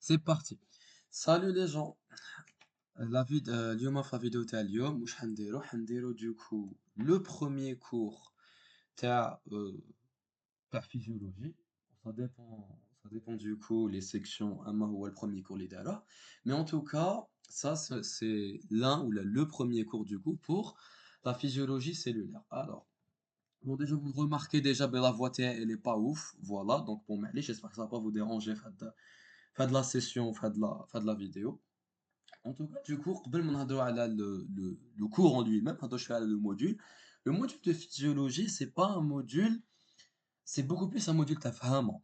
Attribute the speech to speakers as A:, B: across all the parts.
A: C'est parti. Salut les gens. اليوم في الفيديو تاع اليوم واش حنديرو du coup le premier cours تاع تاع physiologie. Ça dépend du coup les sections اما هو le premier cours اللي داره. Mais en tout cas, ça c'est l'un ou le premier cours du coup pour la physiologie cellulaire. Alors, bon déjà vous remarquez déjà que la voix تاعي elle est pas ouf. Voilà, donc bon mais allez, j'espère que ça va pas vous déranger fin de la session, fin de la vidéo. En tout cas, du coup, قبل ما نهضروا على le cours en lui-même, نهضروا شوية على le module de physiologie, c'est pas un module, c'est beaucoup plus un module تفهمه.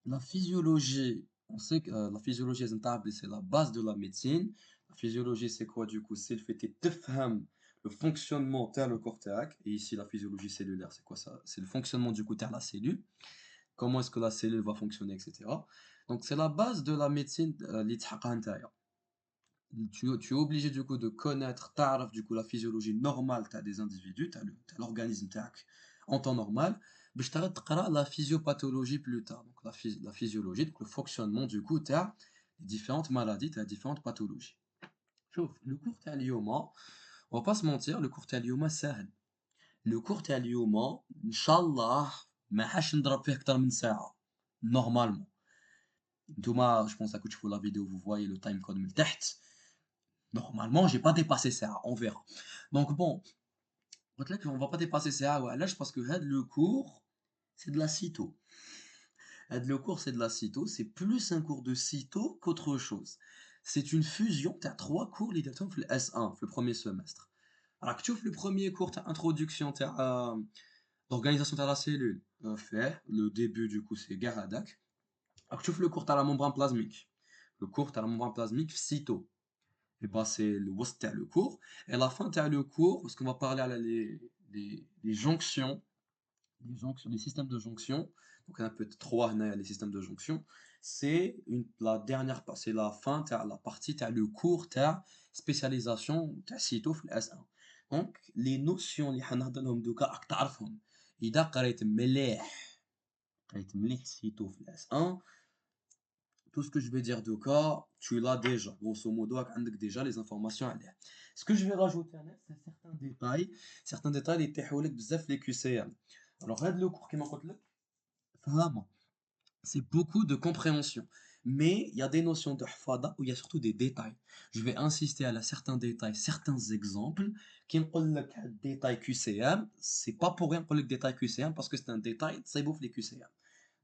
A: La physiologie, on sait que la physiologie لازم تعرف بلي c'est la base de la médecine. La physiologie, c'est quoi du coup? C'est le fait de تفهم le fonctionnement تاع le corps تاعك. Et ici, la physiologie cellulaire, c'est quoi ça? C'est le fonctionnement du coup تاع la cellule. Comment est-ce que la cellule va fonctionner, etc. Donc, c'est la base de la médecine اللي تحققها نتايا. Tu es obligé du coup de connaître du coup, la physiologie normale des individus, t'as l'organisme en temps normal, mais je t'arrêterai la physiopathologie plus tard. Donc la physiologie, donc le fonctionnement du coup, t'as les différentes maladies, t'as différentes pathologies. Sauf, le cours تاع اليوم, on va pas se mentir, le cours تاع اليوم سهل. Le cours تاع اليوم, Inch'Allah, ما حاش نضرب فيه أكتر من ساعة. Normalement. Thomas, je pense à que tu vois la vidéo, vous voyez le time code من تحت. Normalement, j'ai pas dépassé ça, on verra. Donc bon, on va pas dépasser ça, ouais, là, parce que le cours, c'est de la cyto. Le cours, c'est de la cyto, c'est plus un cours de cyto qu'autre chose. C'est une fusion, tu as trois cours, les le S1, le premier semestre. Alors que tu ouvres le premier cours, tu as introduction, tu as l'organisation de la cellule, fait, le début du coup, c'est Garadak. Alors que tu ouvres le cours, tu as la membrane plasmique. Le cours, tu as la membrane plasmique, cyto. Et bah, c'est le WOS t'as le cours. Et à la fin, tu as le cours, parce qu'on va parler les jonctions, les systèmes de jonction. Donc, il y en a peut-être trois, les systèmes de jonction. La dernière, c'est la fin, tu as la partie, tu as le cours, tu as spécialisation, tu as sitôt le S1. Donc, les notions, les هنهضرهم دوكا راك تعرفهم. إذا قريت مليح سيتو في S1. Tout ce que je vais dire de cas, tu l'as déjà. Grosso modo, tu as déjà les informations à l'air. Ce que je vais rajouter à l'air, c'est certains détails. Certains détails, les تحولك بزاف les QCM. Alors, le cours qui m'a dit, vraiment, c'est beaucoup de compréhension. Mais il y a des notions de hfada où il y a surtout des détails. Je vais insister à certains détails, certains exemples. Qui me disent que le détail QCM, c'est pas pour rien pour le détail QCM, parce que c'est un détail, c'est bouffe les QCM.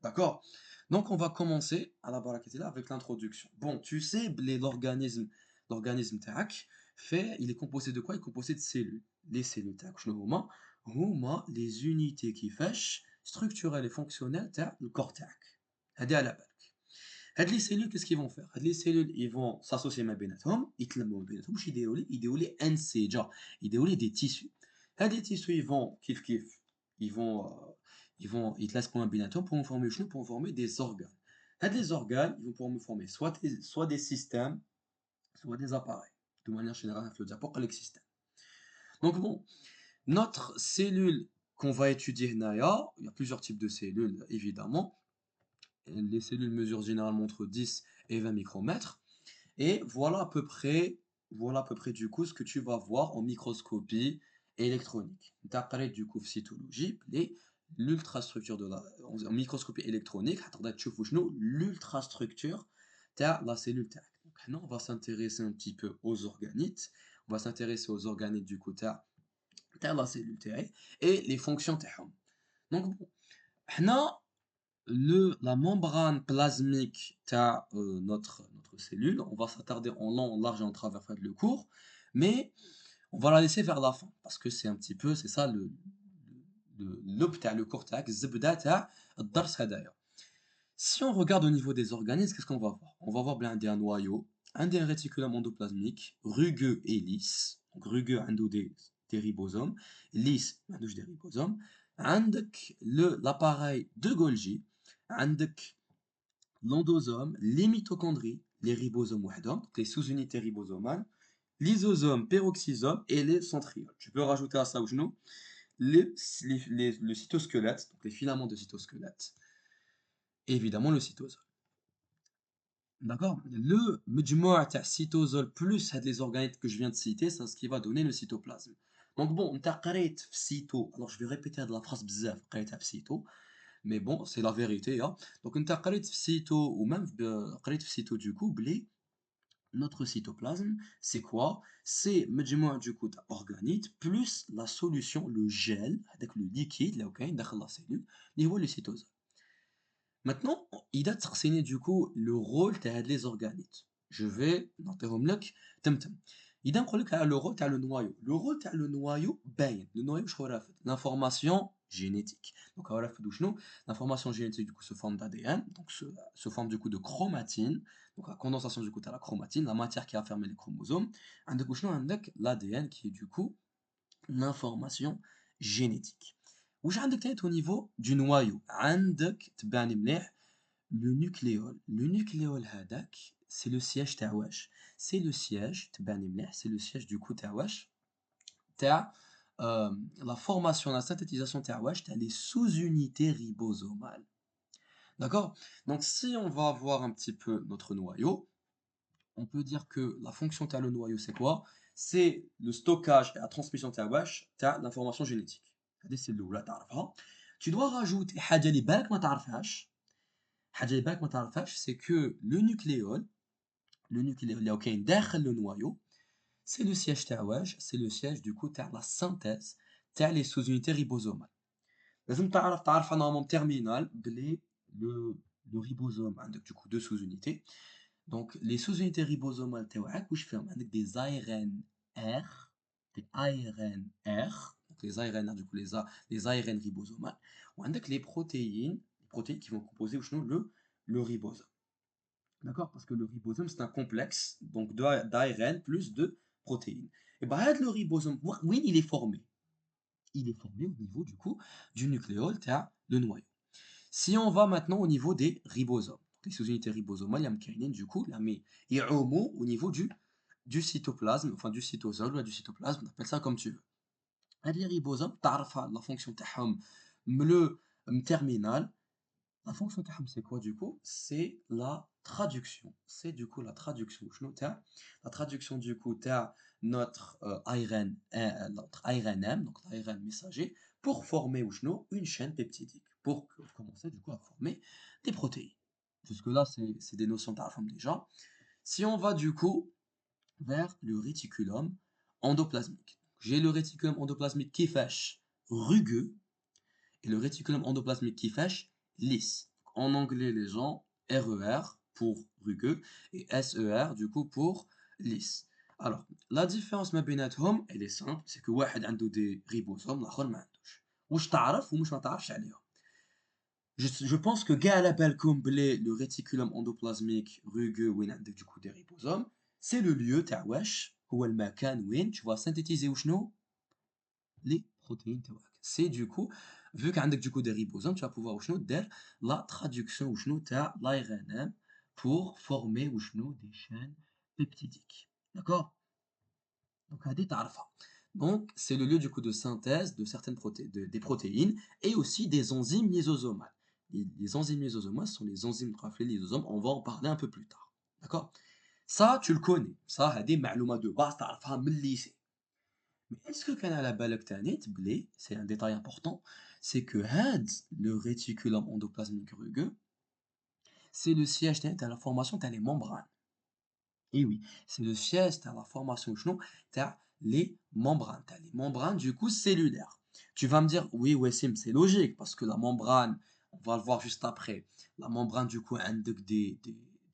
A: D'accord? Donc, on va commencer à la barakatila avec l'introduction. Bon, tu sais, l'organisme TAC il est composé de quoi? Il est composé de cellules. Les cellules TAC, les unités qui fâchent structurelles et fonctionnelles le corps TAC. هذه على بالك. هاد les cellules, qu'est-ce qu'ils vont faire? هاد les cellules, ils vont s'associer مع بيناتهم, يتلموا بيناتهم, باش يديروا لي انسجه, يديروا لي des tissus. هاد les tissus, ils vont كيف ils vont ils te laissent pour un binatom pour me former pour former des organes. Les organes, ils vont pouvoir me former soit des systèmes, soit des appareils. De manière générale, il faut dire pour les systèmes. Donc bon, notre cellule qu'on va étudier, Naya, il y a plusieurs types de cellules, évidemment. Les cellules mesurent généralement entre 10 et 20 micromètres. Et voilà à peu près du coup ce que tu vas voir en microscopie électronique. Tu as du coup cytologie, l'ultrastructure en microscopie électronique, tu vois l'ultrastructure de la cellule. Donc maintenant, on va s'intéresser un petit peu aux organites. On va s'intéresser aux organites du coup de la cellule et les fonctions. Donc bon, maintenant, la membrane plasmique de notre cellule, on va s'attarder en long, en large et en travers le cours, mais on va la laisser vers la fin, parce que c'est un petit peu, c'est ça le cours الزبدة الدرس هذايا. Si on regarde au niveau des organismes, qu'est-ce qu'on va voir? On va voir bien un noyau, un des réticulum endoplasmique, rugueux et lisse. Donc rugueux, des ribosomes, lisse, des ribosomes. عندك l'appareil de Golgi, عندك l'endosome, les mitochondries, les ribosomes وحدهم, donc les sous-unités ribosomales, lysosome, peroxysome et les centrioles. Tu peux rajouter à ça ou non le cytosquelette, donc les filaments de cytosquelette, et évidemment le cytosol. D'accord? Le مجموع تاع cytosol plus هاد les organettes que je viens de citer, c'est ce qui va donner le cytoplasme. Donc bon, نتا قريت في cyto, alors je vais répéter هاد la phrase بزاف, قريتها في cyto, mais bon, c'est la vérité, hein. Donc نتا قريت في cyto ou même قريت في cyto du coup بلي notre cytoplasme, c'est quoi? C'est مجموع du coup تاع organettes plus la solution, le gel, هذاك le liquide اللي هو كاين داخل la cellule, اللي هو le cytosol. Maintenant, il a تسقسيني du coup le rôle تاع هاد les organettes. Je vais نعطيهم لك تمتم. إذا نقول لك على le rôle تاع le noyau. Le rôle تاع le noyau باين. Le noyau شكون رافد؟ L'information génétique. Donc راه رافد وشنو؟ L'information génétique du coup se forme d'ADN, donc se forme du coup de chromatine. Donc la condensation du coup تاع la chromatine, la matière qui a fermé les chromosomes. عندك وشنو؟ عندك l'ADN qui est du coup l'information génétique. واش عندك تاني au niveau du noyau؟ عندك تبعني مليح le nucléole. Le nucléole هذاك c'est le siège تاع واش؟ C'est le siège تبعني مليح c'est le siège du coup تاع واش؟ تاع la formation, la synthétisation تاع واش؟ تاع les sous-unités ribosomales. D'accord? Donc si on va voir un petit peu notre noyau, on peut dire que la fonction تاع le noyau c'est quoi? C'est le stockage et la transmission تاع واش؟ تاع l'information génétique. هذه c'est الأولى تعرفها. Tu dois rajouter حاجة اللي بالك ما تعرفهاش. حاجة اللي بالك ما تعرفهاش c'est que le nucléole اللي هو كاين داخل le noyau, c'est le siège تاع واش؟ C'est le siège du coup تاع la synthèse تاع les sous-unités ribosomales. لازم تعرف normalement terminal بلي le ribosome عندك du coup deux sous-unités. Donc les sous-unités ribosomales تاعك واش فيهم؟ عندك des ARNR, des ARNR, donc les ARNR du coup les ARN ribosomales, وعندك les protéines qui vont composer وشنو le ribosome. D'accord? Parce que le ribosome, c'est un complexe donc d'ARN plus de protéines. Et bien, le ribosome, oui, il est formé. Il est formé au niveau du coup du nucléole, le noyau. Si on va maintenant au niveau des ribosomes, les sous-unités ribosomales, il y a du coup, là, mais il y a au niveau du cytoplasme, enfin du cytosol ou du cytoplasme, on appelle ça comme tu veux. Les ribosomes, tu as la fonction le terminal. La fonction تاعهم c'est quoi du coup? C'est la traduction. C'est du coup la traduction. شنو تاع la traduction du coup تاع notre ARN, notre ARNM, donc l'ARN messager, pour former ou شنو une chaîne peptidique, pour commencer du coup à former des protéines. Jusque là c'est des notions تعرفهم déjà. Si on va du coup vers le réticulum endoplasmique. J'ai le réticulum endoplasmique qui fâche rugueux et le réticulum endoplasmique qui fâche lisse. En anglais, les gens RER pour rugueux et SER du coup pour lisse. Alors, la différence ما بيناتهم, elle est simple, c'est que واحد عنده des ribosomes, l'آخر ما عندوش. واش تعرف ومش ما تعرفش عليهم. Je pense que كاع على بالكم بلي le réticulum endoplasmique rugueux وين عندك du coup des ribosomes, c'est le lieu تاع واش هو المكان وين tu vas synthétiser وشنو les protéines تاعك. C'est du coup, vu qu'عندك du coup des ribosomes, tu vas pouvoir وشنو دير la traduction وشنو تاع l'ARNM pour former وشنو des chaînes peptidiques. D'accord? Donc هذه تعرفها. Donc c'est le lieu du coup de synthèse de certaines des protéines et aussi des enzymes lysosomales. Les enzymes lysosomales sont les enzymes qui rappellent les lysosomes, on va en parler un peu plus tard. D'accord? Ça tu le connais. Ça هذه معلومة de base تعرفها من lycée. Mais est-ce que كان على بالك تاني تبلي c'est un détail important, c'est que هاد le réticulum endoplasmique rugueux, c'est le siège تاع la formation تاع les membranes. Et oui, c'est le siège تاع la formation شنو تاع les membranes, تاع les membranes du coup cellulaires. Tu vas me dire oui Wassim, c'est logique parce que la membrane, on va le voir juste après, la membrane du coup عندك des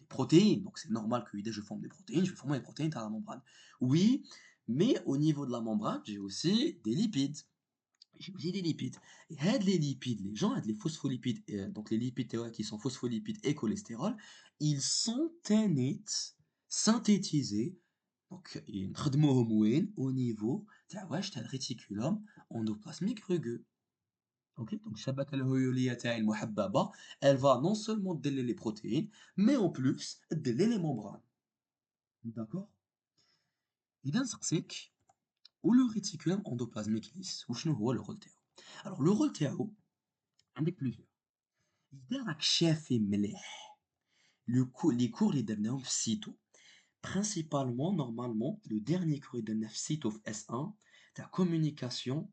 A: protéines, donc c'est normal que dès je forme des protéines, je vais former des protéines dans la membrane. Oui, mais au niveau de la membrane, j'ai aussi des lipides. J'ai aussi des lipides. Et aide les lipides, les gens aident les phospholipides, donc les lipides qui sont phospholipides et cholestérol, ils sont synthétisés donc ينخدموهم وين au niveau تاع واش تاع الريتيكولوم endoplasmique rugueux. OK, donc الشبكة الهيولية تاعي المحببة, elle va non seulement délier les protéines, mais en plus délier les membranes. D'accord? إذا نسقسيك ولو réticulum endoplasmique lisse وشنو هو le rôle تاعو؟ Alors le rôle تاعو عندك plusieurs. إذا راك شافي مليح les cours les درناهم في سيتو. Principalement, normalement, le dernier cours اللي درناه في سيتو في S1 تاع communication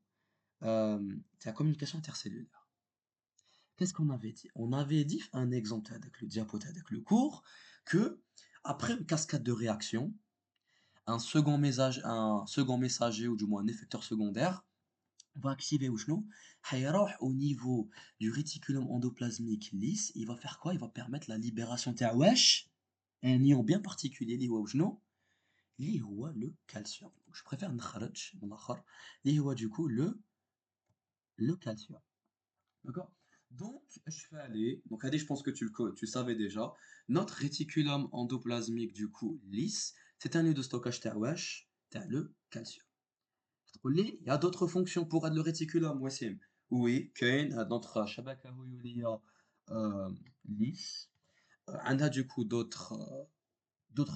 A: intercellulaire. Qu'est-ce qu'on avait dit? On avait dit un exemple avec le diapo avec le cours que après une cascade de réactions, un second messager ou du moins un effecteur secondaire va activer وشنو هيروح au niveau du réticulum endoplasmique lisse. Il va faire quoi? Il va permettre la libération تاع واش un ion bien particulier اللي هو وشنو اللي هو le calcium. Donc, je préfère نخرج من الاخر اللي هو du coup le calcium. D'accord? Donc, je vais aller. Donc, Adi, je pense que tu savais déjà. Notre réticulum endoplasmique, du coup, lisse, c'est un lieu de stockage TAWASH, t'as le calcium. Il y a d'autres fonctions pour le réticulum, Wassim. Oui, Kane, notre shabaka huyuliya lisse, on a du coup d'autres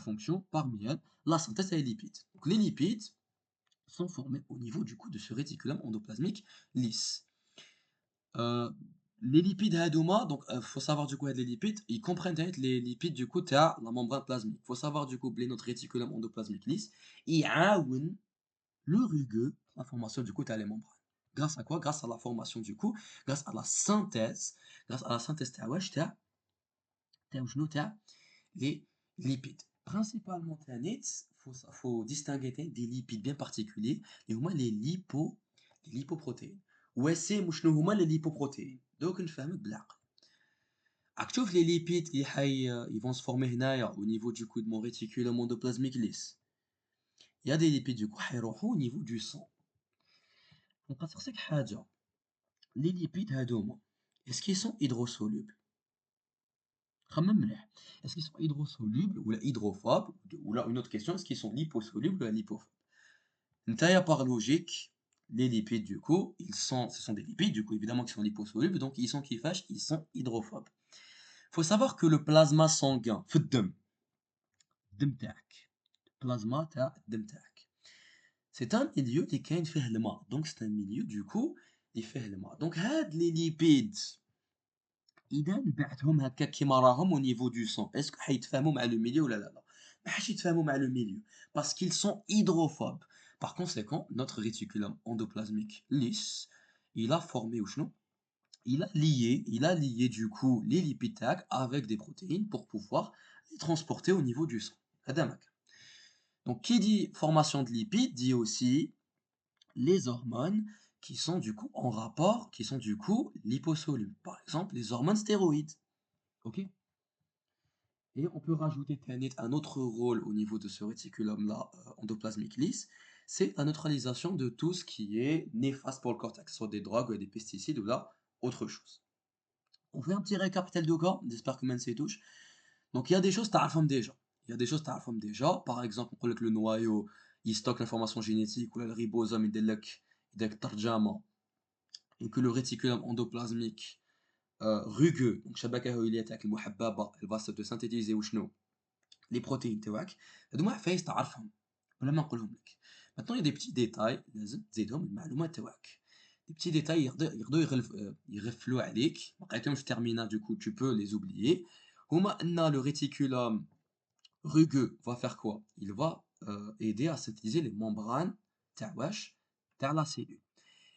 A: fonctions, parmi elles la synthèse des lipides. Donc, les lipides sont formés au niveau du coup de ce réticulum endoplasmique lisse. Euh, les lipides هادوما donc faut savoir du coup les lipides ils comprennent les lipides du coup تاع la membrane plasmique. Faut savoir du coup بلي notre réticulum endoplasmique lisse يعاون le rugueux la formation du coup تاع les membranes. Grâce à quoi? Grâce à la formation du coup, grâce à la synthèse تاع واش تاع شنو تاع les lipides. Principalement تاع نيت faut distinguer des lipides bien particuliers اللي هما les lipoprotéines. وسيم وشنو هما les lipoprotéines دوك نفهمك بالعقل. راك تشوف les lipides ils vont se former هنايا au niveau du coup de mon réticulum endoplasmique lisse. Il y a des lipides du coup حيروحوا au niveau du sang. نبقى نسقسيك حاجة. Les lipides هادوما est-ce qu'ils sont hydrosolubles? خمم مليح. Est-ce qu'ils sont hydrosolubles ou hydrophobes? Ou là une autre question, est-ce qu'ils sont liposolubles ou lipophobes? Ntaïa par logique, les lipides du coup, ce sont des lipides du coup évidemment qui sont liposolubles, donc ils sont qui fâchent, ils sont hydrophobes. Faut savoir que le plasma sanguin, في الدم تاعك, plasma تاع الدم تاعك, c'est un milieu qui كاين فيه الماء, donc c'est un milieu du coup اللي فيه الماء. Donc هاد les lipides إذا نبعتهم هكا كيما راهم au niveau du sang, est-ce que حيتفاهموا مع le milieu ولا لا؟ ما حاش يتفاهموا مع le milieu parce qu'ils sont hydrophobes. Par conséquent, notre réticulum endoplasmique lisse, il a formé وشنو؟ Il a lié du coup les lipides تاعك avec des protéines pour pouvoir les transporter au niveau du sang. هذا مكان. Donc qui dit formation de lipides dit aussi les hormones qui sont du coup en rapport, qui sont du coup liposolubles. Par exemple, les hormones stéroïdes. Ok? Et on peut rajouter un autre rôle au niveau de ce réticulum-là endoplasmique lisse, c'est la neutralisation de tout ce qui est néfaste pour le cortex, soit des drogues, des pesticides ou là, autre chose. On fait un petit récap tel de cas, j'espère que c'est touche. Donc il y a des choses que tu déjà. Il y a des choses que tu déjà. Par exemple, on que le noyau, il stocke l'information génétique, ou là, le ribosome, il tarjama, et que le réticulum endoplasmique rugueux, donc شبكة هويلية تاعك المحببة, elle va se synthétiser وشنو les protéines تاعك هذوما فايس تعرفهم ولا ما نقولهم لك. Maintenant il y a des petits détails لازم تزيدهم المعلومات تاعك. Des petits détails يقدروا يغفلوا عليك ما لقيتهمش في terminal, du coup tu peux les oublier. هما ان le réticulum rugueux va faire quoi? Il va aider à synthétiser les membranes تاع واش تاع la cellule.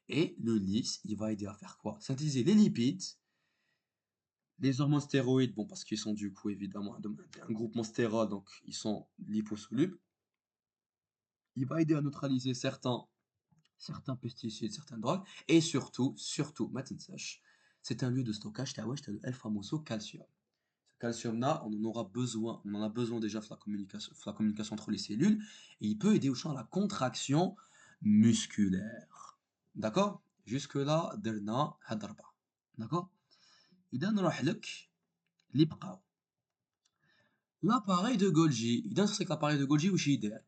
A: Et le lisse, il va aider à faire quoi? Synthétiser les lipides. Les hormones stéroïdes, bon, parce qu'ils sont du coup évidemment un groupement stérol, donc ils sont liposolubles. Il va aider à neutraliser certains pesticides, certaines drogues. Et surtout, maintenant, c'est un lieu de stockage, t'as le L-famoso calcium. Ce calcium-là, on en a besoin déjà pour la communication entre les cellules. Et il peut aider au champ à la contraction musculaire. D'accord? Jusque-là, درنا هاد الأربعة. D'accord? إذا نروح لك اللي بقاو. L'appareil de Golgi. إذا خصك l'appareil de Golgi واش يدير؟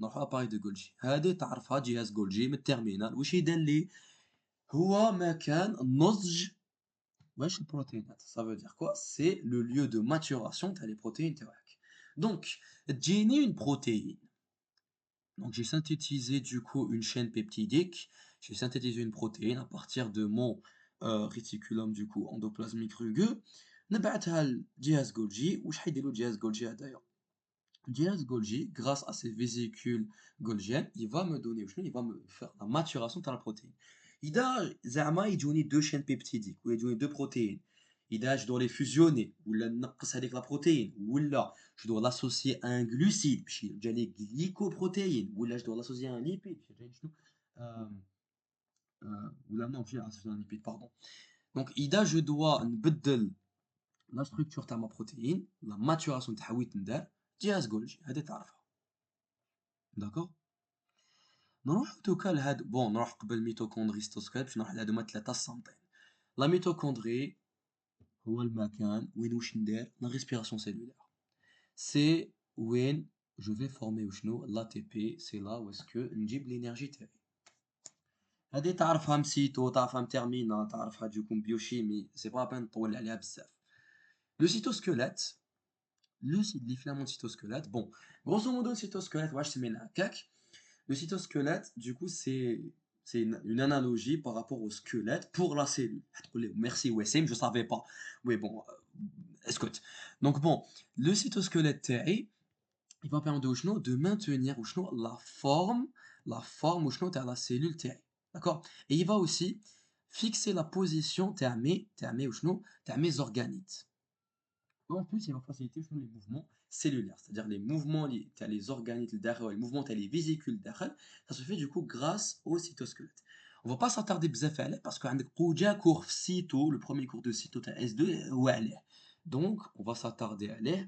A: نروحو l'appareil de Golgi. هادي تعرفها جهاز Golgi من التيرمينال. واش يدير لي؟ هو مكان نضج واش البروتينات. Ça veut dire quoi? C'est le lieu de maturation تاع les protéines تاعك. Donc, تجيني une protéine. Donc j'ai synthétisé du coup une chaîne peptidique. J'ai synthétisé une protéine à partir de mon réticulum du coup endoplasmique rugueux. نبعثها لجهاز Golgi. واش حيديروا جهاز Golgi هذايا؟ جهاز Golgi, grâce à ces vésicules Golgiennes, il va me donner, il va me faire la maturation de la protéine. إذا زعما يجوني deux chaînes peptidiques ou يجوني deux protéines, إذا je dois les fusionner ولا نقص هذيك la protéine ولا je dois l'associer à un glucide باش يرجع لي glycoprotéine ولا je dois l'associer à un lipide باش يرجع لي شنو ولا non ماشي associer à un lipide pardon. Donc إذا je dois نبدل la structure تاع ma protéine, la maturation تاعها وين تندار جهاز Golgi هذه تعرفها. داكوغ نروح دوكا لهاد بون نروح قبل الميتوكوندري ستوسكوب باش نروح لهادو هما 3 السنتين. لا ميتوكوندري هو المكان وين واش ندير لا ريسبيراسيون سيلولار. سي وين جو في فورمي وشنو لا تي بي. سي لا واسكو نجيب لينيرجي تاعي. هادي تعرفها مسيتو تعرفها متيرمينا تعرفها دوكم بيوشيمي سي با بان نطول عليها بزاف. لو سيتوسكيلات les filaments de cytosquelette. Bon, grosso modo, le cytosquelette, ouais, je sais هكاك. Le cytosquelette, du coup, c'est une analogie par rapport au squelette pour la cellule. Merci Wessim, je savais pas. Oui, bon, écoute. Donc bon, le cytosquelette تاعي, il va permettre de maintenir la forme de la cellule تاعي. D'accord? Et il va aussi fixer la position de mes organites. En plus, il va faciliter les mouvements cellulaires, c'est-à-dire les mouvements liés à les organites, les mouvements à les vésicules, ça se fait du coup grâce au cytosquelette. On va pas s'attarder bzaf عليه parce qu'on a déjà cours cyto, le premier cours de cyto S2 ou عليه. Donc, on va s'attarder à l'air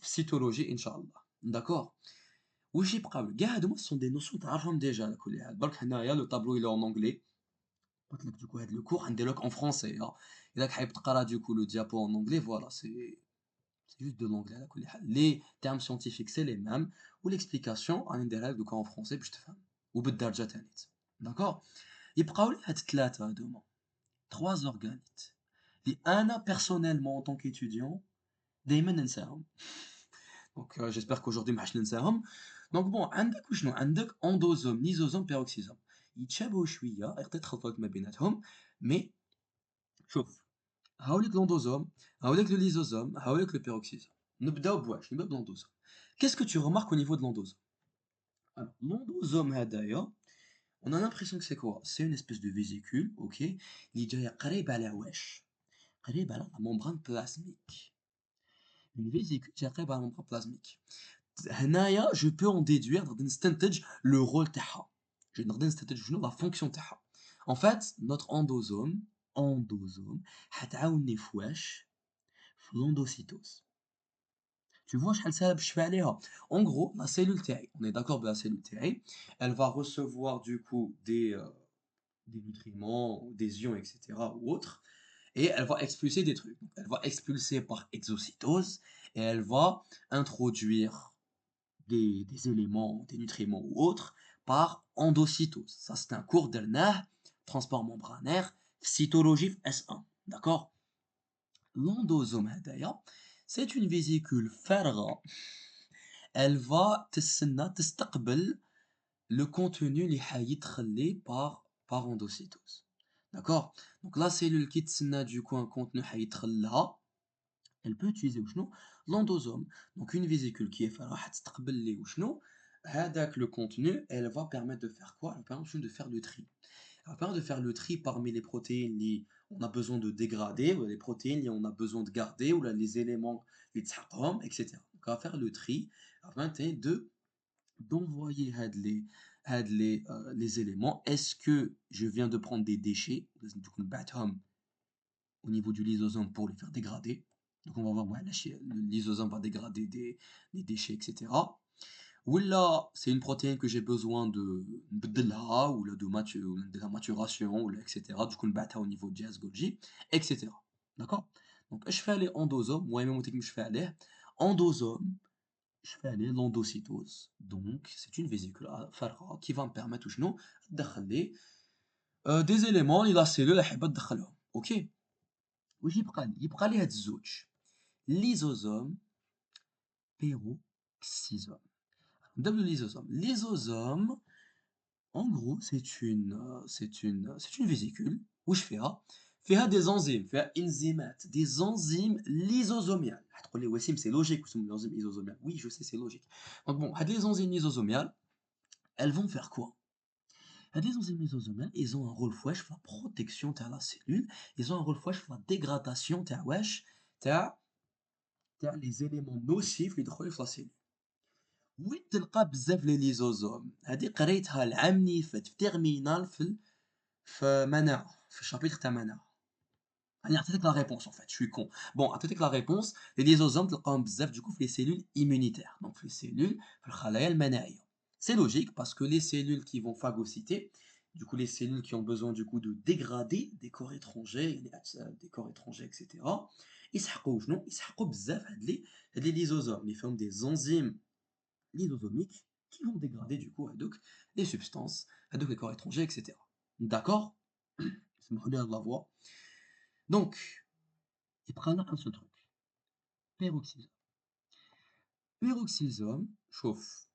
A: cytologie inchallah. D'accord? وش يبقى كاع هادو sont des notions تعرفهم déjà على كل حال. برك هنايا le tableau il est en anglais. قلت لك du coup هاد le cours ندير لك en français. إذا حابب تقرا du coup le diapo en anglais, voilà, c'est juste de l'anglais à la حال. Les termes scientifiques c'est les mêmes ou l'explication en نديرها لك en français باش تفهم وبالدرجة تانيت. D'accord? يبقاو لي هاد الثلاثة هادوما 3 organites اللي أنا personnellement en tant qu'étudiant دايما ننساهم. Donc j'espère qu'aujourd'hui ما حش ننساهم. Donc bon عندك وشنو عندك اندوزوم ليزوزوم بيروكسيزوم يتشابهوا شوية يقدر تخلط لك ما بيناتهم. مي شوف هاوليك l'endosome, هاوليك le lysosome, هاوليك le peroxysome. نبداو بواش نبداو بالendosome. Qu'est-ce que tu remarques au niveau de l'endosome? Alors, l'endosome هدايا, on a l'impression que c'est quoi? C'est une espèce de vésicule, ok, اللي جاية قريبة على واش؟ قريبة على la membrane plasmique. Une vésicule جاية قريبة على la membrane plasmique. هنايا je peux en déduire نقدر نستنتج le rôle تاعها. نقدر نستنتج شنو la fonction تاعها. En fait, notre endosome حتعاوني في واش؟ في l'endocytose. Tu vois شحال ساهل باش تشفى عليها. En gros, la cellule تاعي, on est d'accord de la cellule تاعي, elle va recevoir du coup des nutriments, des ions, etc. ou autres, et elle va expulser des trucs. Donc, elle va expulser par exocytose et elle va introduire des éléments, des nutriments ou autres par endocytose. Ça, c'est un cours d'Elnah, transport membranaire, cytologie S1. D'accord? L'endosome هدايا, c'est une vésicule فارغة. Elle va تستقبل le contenu اللي حيدخل ليه par endocytose. D'accord? Donc la cellule qui تسنى du coup un contenu حيدخل لها, elle peut utiliser وشنو l'endosome. Donc une vésicule qui est فارغة حتستقبل ليه وشنو هذاك le contenu, elle va permettre de faire quoi? Elle va permettre de faire le tri. Elle va permettre de faire le tri parmi les protéines qu'on a besoin de dégrader, ou les protéines qu'on a besoin de garder, ou les éléments, les tchakram, etc. Donc, elle va faire le tri afin d'envoyer les éléments. Est-ce que je viens de prendre des déchets au niveau du lysosome pour les faire dégrader? Donc, on va voir, ouais, le lysosome va dégrader des déchets, etc. Ou là, c'est une protéine que j'ai besoin de là, ou là, de la maturation, ou là, etc. Du coup, on bat au niveau de jazz Golgi, etc. D'accord? Donc, je fais aller endosome, moi, même je fais aller endosome, je fais aller l'endocytose. Donc, c'est une vésicule farra qui va me permettre de des éléments اللي la cellule حابة تدخلهم. OK? واش يبقى لي هاد الزوج lysosome peroxysome. D'abord le lysosome. Lysosome, en gros, c'est une vésicule. Où je fais ça? فيها des enzymes, فيها enzymes, des enzymes lysosomiales. هتقول لي وسيم c'est logique وسم les enzymes lysosomiales. Oui, je sais, c'est logique. Donc bon, هاد les enzymes lysosomiales, elles vont faire quoi? هاد les enzymes lysosomiales, ils ont un rôle فواش في la protection تاع la cellule, ils ont un rôle فواش في la dégradation تاع واش؟ تاع les éléments nocifs اللي يدخلوا في la cellule. وين تلقى بزاف لي ليزوزوم؟ هادي قريتها العام اللي فات في تيرمينال في مناعة، في الشابيتر تاع مناعة. راني عطيتك لا ريبونس en fait, je suis con. Bon, عطيتك لا ريبونس، لي ليزوزوم تلقاهم بزاف دوكو في لي سيلول immunitaires، donc في لي سيلول في الخلايا المناعية. C'est logique parce que les cellules qui vont phagocyter, du coup les cellules qui ont besoin du coup de dégrader des corps étrangers, des corps étrangers etc. يسحقوا شنو؟ يسحقوا بزاف هاد لي ليزوزوم اللي فيهم des enzymes lysosomiques qui vont dégrader du coup les substances, les corps étrangers, etc. D'accord? C'est de la voix. Donc, il prend un seul truc. Peroxysome. Peroxysome, chauffe.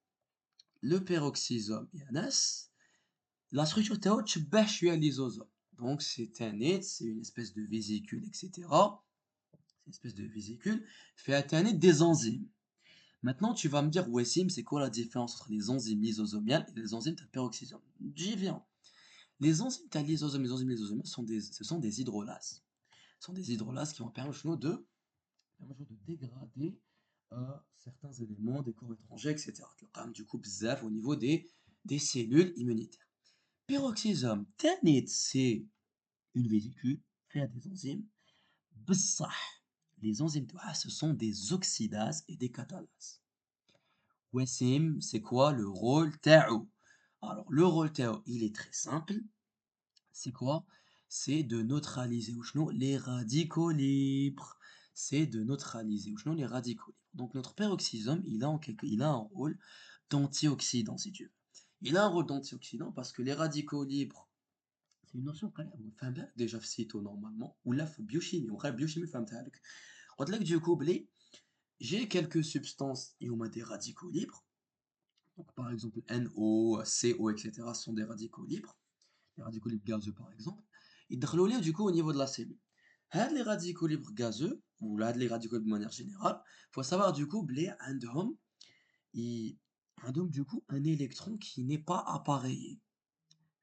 A: Le peroxysome, Yanas, la structure théo, tu bâches un lysosome. Donc, c'est une espèce de vésicule, etc. C'est une espèce de vésicule, fait atteindre des enzymes. Maintenant, tu vas me dire, Wessim, c'est quoi la différence entre les enzymes lysosomiales et les enzymes de peroxysome? J'y viens. Les enzymes de lysosome et les enzymes lysosomiales ce sont des hydrolases. Ce sont des hydrolases qui vont permettre de dégrader certains éléments des corps étrangers, etc. Du coup, bzaf au niveau des cellules immunitaires. Peroxysome, c'est une vésicule faite des enzymes. Bsah, les enzymes, ce sont des oxydases et des catalases. Wassim, c'est quoi le rôle Tao? Alors, le rôle Tao, il est très simple. C'est quoi? C'est de neutraliser les radicaux libres. C'est de neutraliser les radicaux libres. Donc, notre peroxysome, il a un rôle d'antioxydant, si tu veux. Il a un rôle d'antioxydant parce que les radicaux libres, c'est une notion quand même, déjà phyto normalement, ou là, biochimie, ou biochimie, du coup, j'ai quelques substances et on a des radicaux libres. Donc, par exemple, NO, CO, etc. sont des radicaux libres. Les radicaux libres gazeux, par exemple. Ils sont du coup au niveau de la cellule. Les radicaux libres gazeux, ou là, les radicaux libres de manière générale, il faut savoir du coup, ils ont du coup un électron qui n'est pas appareillé.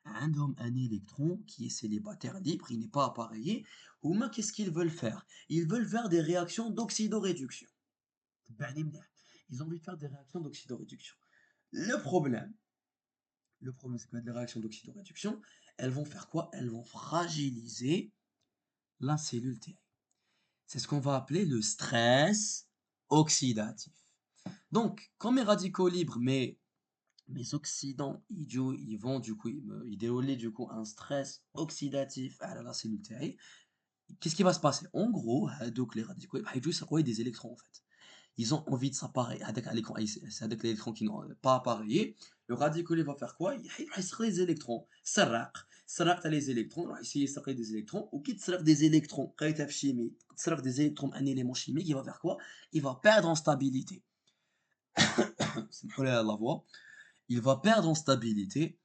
A: Un électron qui est célibataire libre, il n'est pas appareillé. Ou mais qu'est-ce qu'ils veulent faire? Ils veulent faire des réactions d'oxydoréduction. Ils ont envie de faire des réactions d'oxydoréduction. Le problème, c'est que les réactions d'oxydoréduction, elles vont faire quoi? Elles vont fragiliser la cellule T. C'est ce qu'on va appeler le stress oxydatif. Donc, quand mes radicaux libres, mes oxydants, ils vont du coup, ils déroulent du coup un stress oxydatif à la cellule T. Qu'est-ce qui va se passer? En gros, donc les radicaux libres, ils vont des électrons en fait. Ils ont envie de s'appareiller c'est avec l'électron qui n'ont pas appareillé. Le radicule va faire quoi? Il va extraire les électrons. Sarraq les électrons, il va essayer de extraire des électrons. Ou qui extraire des électrons, quand chimie, extraire des électrons, un élément chimique, il va faire quoi? Il va perdre en stabilité. C'est la voix. Il va perdre en stabilité.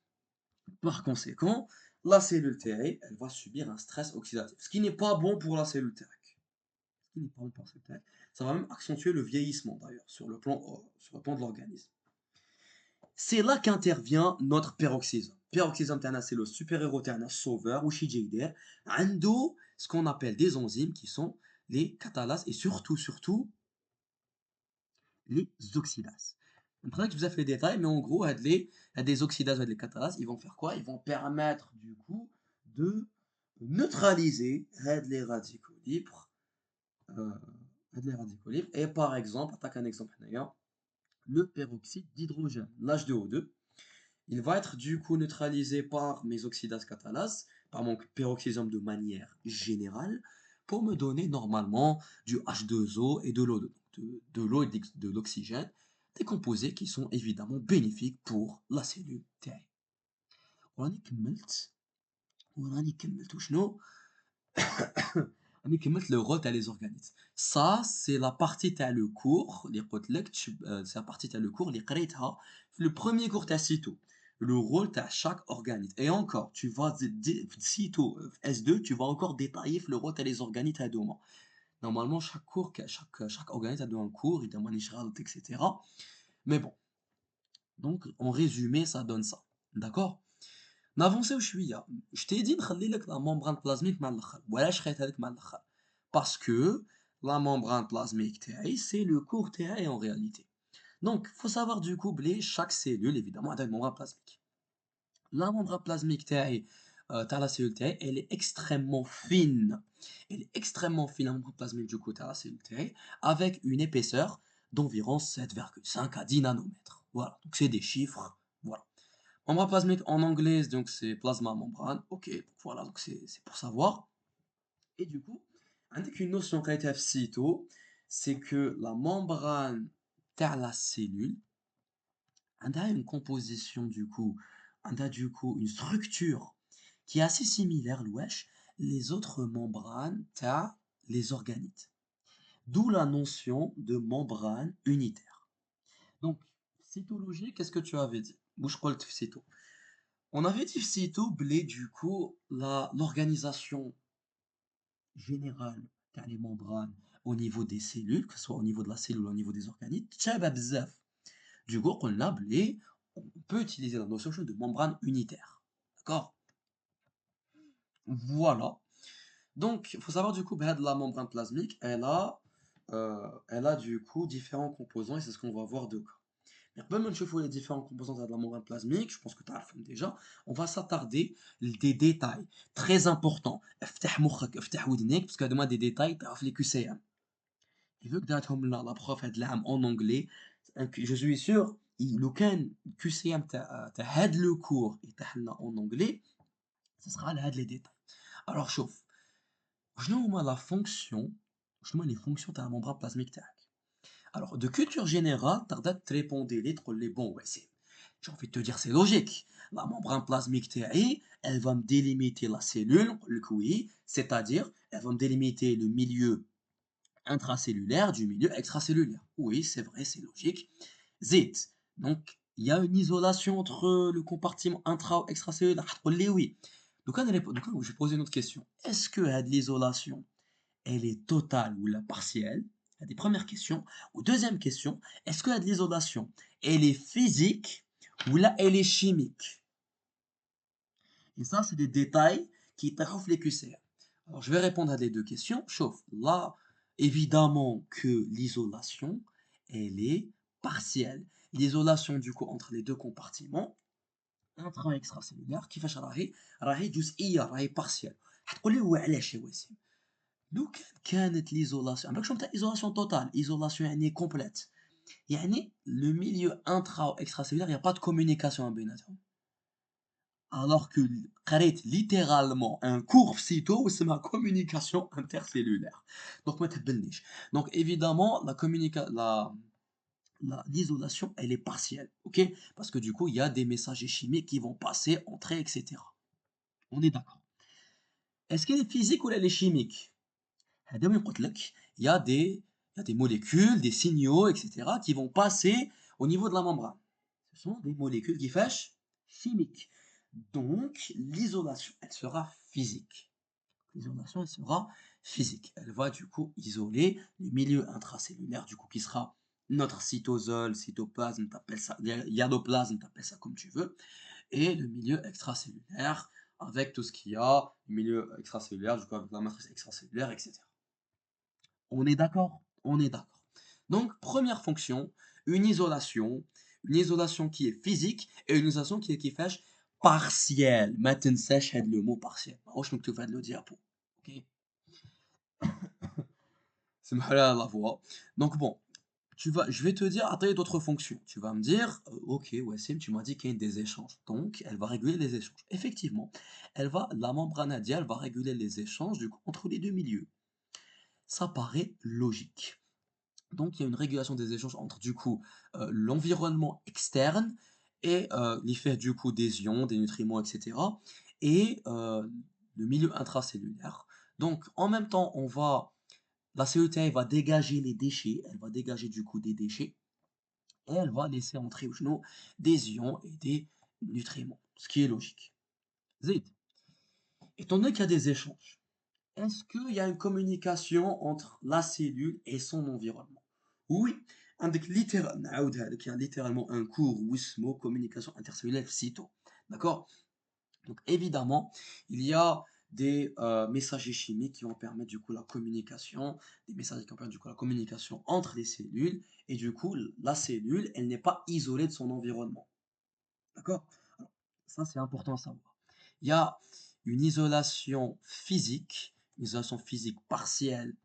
A: Par conséquent, la cellule T, elle va subir un stress oxydatif. Ce qui n'est pas bon pour la cellule T. Ce qui n'est pas bon pour la cellule T. Ça va même accentuer le vieillissement d'ailleurs sur le plan de l'organisme. C'est là qu'intervient notre peroxysome. Peroxysome c'est le super-héros sauveur ou chijeider. Ando, ce qu'on appelle des enzymes qui sont les catalases et surtout les oxydases. On que je vous ai fait les détails, mais en gros, des oxydases et des catalases, ils vont faire quoi? Ils vont permettre du coup de neutraliser les radicaux libres. Et par exemple, attaque un exemple, le peroxyde d'hydrogène, l'H2O2, il va être du coup neutralisé par mes oxydases catalases, par mon peroxysome de manière générale, pour me donner normalement du H2O et de l'eau, de l'eau et de l'oxygène, des composés qui sont évidemment bénéfiques pour la cellule T. وراني كملت وشنو راني كملت le rôle les organismes. Ça c'est la partie تاع le cours اللي قلت لك c'est la partie تاع le cours اللي قريتها في le premier cours تاع cyto. le rôle de chaque organite. Et encore, tu vas, sitôt S2, tu vas encore détailler le rôle des organites à deux. Normalement, chaque cours, chaque organite a un cours, il demande etc. Mais bon, donc en résumé, ça donne ça. D'accord? نافونسيو شويه je t'ai dit نخلي لك la membrane plasmique مع الاخر وعلاش خليتها لك مع الاخر parce que la membrane plasmique تاعي c'est le cours تاعي en réalité. Donc faut savoir du coup بلي chaque cellule évidemment a une membrane plasmique. La membrane plasmique تاعي تاع la cellule تاعي elle est extrêmement fine. Elle est extrêmement fine la membrane plasmique du coup تاع la cellule تاعي avec une épaisseur d'environ 7,5 à 10 nanomètres. Voilà, donc c'est des chiffres. Voilà. Membrane plasmique en anglais, donc c'est plasma membrane. Ok, donc voilà, donc c'est pour savoir. Et du coup, avec une notion qui a été tôt, c'est que la membrane de la cellule a une composition du coup une structure qui est assez similaire, wesh, les autres membranes t'as les organites. D'où la notion de membrane unitaire. Donc, cytologie, qu'est-ce que tu avais dit? Bouche cyto. On avait dit sitôt blé du coup l'organisation générale car les membranes au niveau des cellules, que ce soit au niveau de la cellule ou au niveau des organites, تشابه بزاف. Du coup, on a blé, on peut utiliser la notion de membrane unitaire. D'accord? Voilà. Donc, il faut savoir du coup, la membrane plasmique, elle a du coup différents composants et c'est ce qu'on va voir de قبل ما نشوفوا les différents composants de la membrane plasmique, je pense que tu as déjà, on va s'attarder des détails très importants. افتح مخك افتح ودنيك parce que هادو des détails تعرف les QCM. Et vu que داتهم لنا la prof هاد العام en anglais, je suis sûr لو كان QCM تاع هاد le cours يتاح لنا en anglais, ce sera هاد les détails. Alors شوف شنو هما la fonction شنو هما les fonctions تاع la membrane plasmique تاعك. Alors, de culture générale, t'as te répondre les bons, ouais, j'ai envie de te dire, c'est logique. La membrane plasmique TAI, elle va me délimiter la cellule, le QI, c'est-à-dire, elle va me délimiter le milieu intracellulaire du milieu extracellulaire. Oui, c'est vrai, c'est logique. Z. Donc, il y a une isolation entre le compartiment intra ou extracellulaire. Oui. Donc, je vais poser une autre question. Est-ce que l'isolation, elle est totale ou la partielle? Il y a des premières questions. Ou deuxième question, est-ce que l'isolation, elle est physique ou là, elle est chimique? Et ça, c'est des détails qui trouvent les QCR. Alors, je vais répondre à les deux questions. Chauffe. Là, évidemment que l'isolation, elle est partielle. L'isolation, du coup, entre les deux compartiments, intra extracellulaire, كيفاش راهي جزئيه راهي partielle. هتقول لي هو علاش يا وسيم؟ لو كانت ليزولاسيون عندك شنو تاع ايزولاسيون توتال ايزولاسيون يعني كومبليت يعني لو ميليو انترا و اكسترا سيلولار يا با دو كومونيكاسيون بيناتهم alors que قريت littéralement un cours سيتو واسمها communication intercellulaire donc ما تهبلنيش donc évidemment l'isolation elle est partielle ok parce que du coup il y a des messagers chimiques qui vont passer entrer etc on est d'accord est-ce qu'elle est physique ou elle est chimique il y a des molécules, des signaux, etc., qui vont passer au niveau de la membrane. Ce sont des molécules qui fâchent chimiques. Donc, l'isolation, elle sera physique. L'isolation, elle sera physique. Elle va du coup isoler le milieu intracellulaire, du coup, qui sera notre cytosol, cytoplasme, t'appelles ça, iadoplasme, t'appelles ça comme tu veux, et le milieu extracellulaire, avec tout ce qu'il y a, le milieu extracellulaire, du coup, avec la matrice extracellulaire, etc. On est d'accord? On est d'accord. Donc, première fonction, une isolation qui est physique et une isolation qui fait partielle. Maintenant, sèche le mot partiel. Je me fais le diapo. Ok? C'est mal à la voix. Donc, bon, je vais te dire, attends, d'autres fonctions. Tu vas me dire, ok, Wassim, tu m'as dit qu'il y a des échanges. Donc, elle va réguler les échanges. Effectivement, la membrane radiale va réguler les échanges du coup, entre les deux milieux. Ça paraît logique. Donc, il y a une régulation des échanges entre du coup l'environnement externe et l'effet du coup des ions, des nutriments, etc. et le milieu intracellulaire. Donc, en même temps, la cellule va dégager les déchets, elle va dégager du coup des déchets et elle va laisser entrer au genou des ions et des nutriments, ce qui est logique. Zid. Étant donné qu'il y a des échanges, est-ce qu'il y a une communication entre la cellule et son environnement? Oui, il y a littéralement un cours WISMO, communication intercellulaire cyto. D'accord? Donc évidemment, il y a des messagers chimiques qui vont permettre du coup la communication, des messagers qui vont permettre du coup la communication entre les cellules, et du coup la cellule, elle n'est pas isolée de son environnement. D'accord? Alors, ça c'est important à savoir. Il y a une isolation physique partielle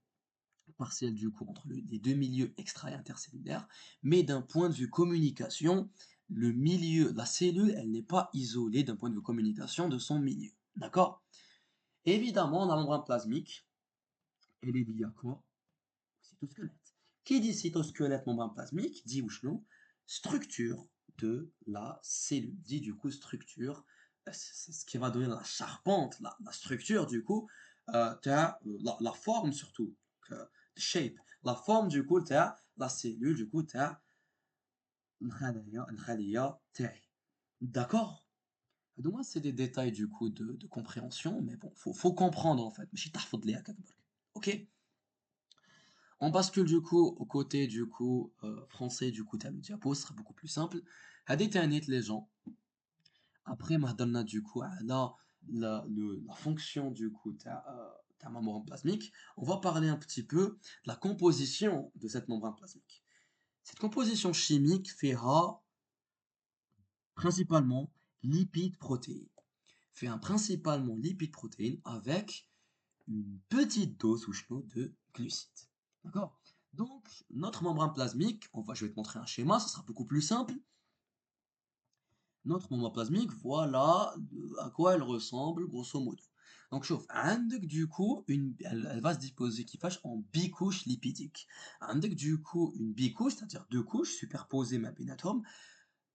A: du coup entre les deux milieux extra et intercellulaires, mais d'un point de vue communication, le milieu, la cellule, elle n'est pas isolée d'un point de vue communication de son milieu. D'accord? Évidemment, la membrane plasmique, elle est liée à quoi? Cytosquelette. Qui dit cytosquelette, membrane plasmique, dit Wouchnou, structure de la cellule, dit du coup structure, c'est ce qui va donner la charpente, la structure du coup, la forme surtout, shape, la forme du coup, la cellule du coup, الخلية تاعي. D'accord? Donc moi, c'est des détails du coup de compréhension, mais bon, faut comprendre en fait. ماشي تحفظ ليها هكاك برك. Ok? On bascule du coup au côté du coup français du coup t'as le diapo, ce sera beaucoup plus simple. هذه تانيت les gens. Après ما هضرنا du coup على la fonction du coup ta membrane plasmique, on va parler un petit peu de la composition de cette membrane plasmique. Cette composition chimique fera principalement lipides protéines. Fait un principalement lipides protéines avec une petite dose ou de glucides. D'accord? Donc, notre membrane plasmique, je vais te montrer un schéma, ça sera beaucoup plus simple. Notre membrane plasmique, voilà à quoi elle ressemble, grosso modo. Donc, chauffe. Du coup, elle va se disposer qui fâche en bicouche lipidique. Du coup, une bicouche, c'est-à-dire deux couches superposées ma atomes,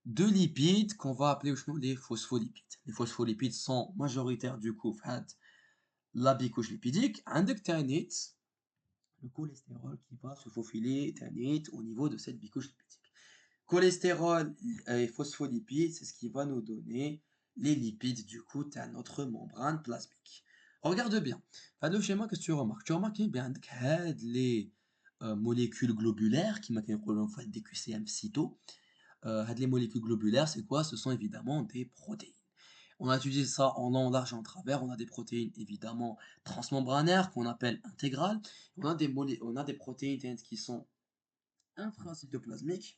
A: de lipides qu'on va appeler les phospholipides. Les phospholipides sont majoritaires du coup, la bicouche lipidique. عندك تانيت le cholestérol qui va se faufiler au niveau de cette bicouche lipidique. Cholestérol et phospholipides, c'est ce qui va nous donner les lipides du coup à notre membrane plasmique. Regarde bien. Le schéma, qu'est-ce que tu remarques? Tu remarques bien les molécules globulaires qui m'ont fait des QCM cyto. Les molécules globulaires, c'est quoi? Ce sont évidemment des protéines. On a étudié ça en long, large et en travers. On a des protéines évidemment transmembranaires qu'on appelle intégrales. On a des protéines qui sont intracytoplasmiques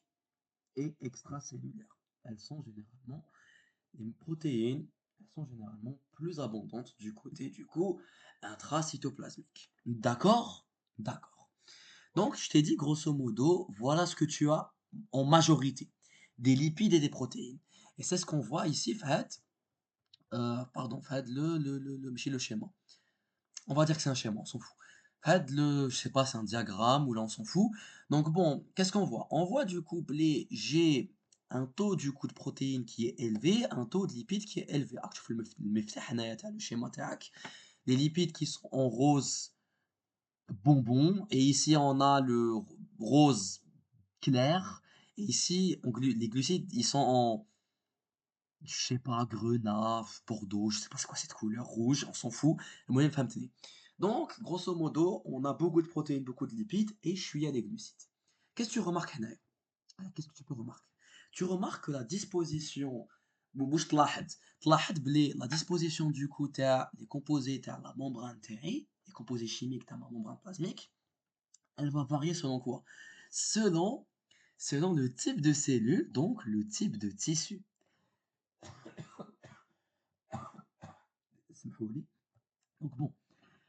A: et extracellulaires. Elles sont généralement, les protéines, elles sont généralement plus abondantes du côté du coup intracytoplasmique. D'accord? D'accord. Donc, je t'ai dit grosso modo, voilà ce que tu as en majorité, des lipides et des protéines. Et c'est ce qu'on voit ici, fait, Fahd, le schéma. On va dire que c'est un schéma, on s'en fout. Fahd, je sais pas, c'est un diagramme, ou là on s'en fout. Donc bon, qu'est-ce qu'on voit? On voit du coup, j'ai un taux du coup de protéines qui est élevé, un taux de lipides qui est élevé. Alors, je fais le schéma tac. Les lipides qui sont en rose bonbon, et ici on a le rose clair, et ici les glucides ils sont en, je sais pas, grenat, bordeaux, je sais pas c'est quoi cette couleur, rouge, on s'en fout. Le moyen de donc, grosso modo, on a beaucoup de protéines, beaucoup de lipides, et je suis à des glucides. Qu'est-ce que tu remarques, Hanaï? Qu'est-ce que tu peux remarquer? Tu remarques que la disposition, مش تلاحظ بلي la disposition du coup les composés تاع la membrane تاعي, les composés chimiques de ma membrane plasmique, elle va varier selon quoi? Selon, selon le type de cellule, donc le type de tissu. Donc bon,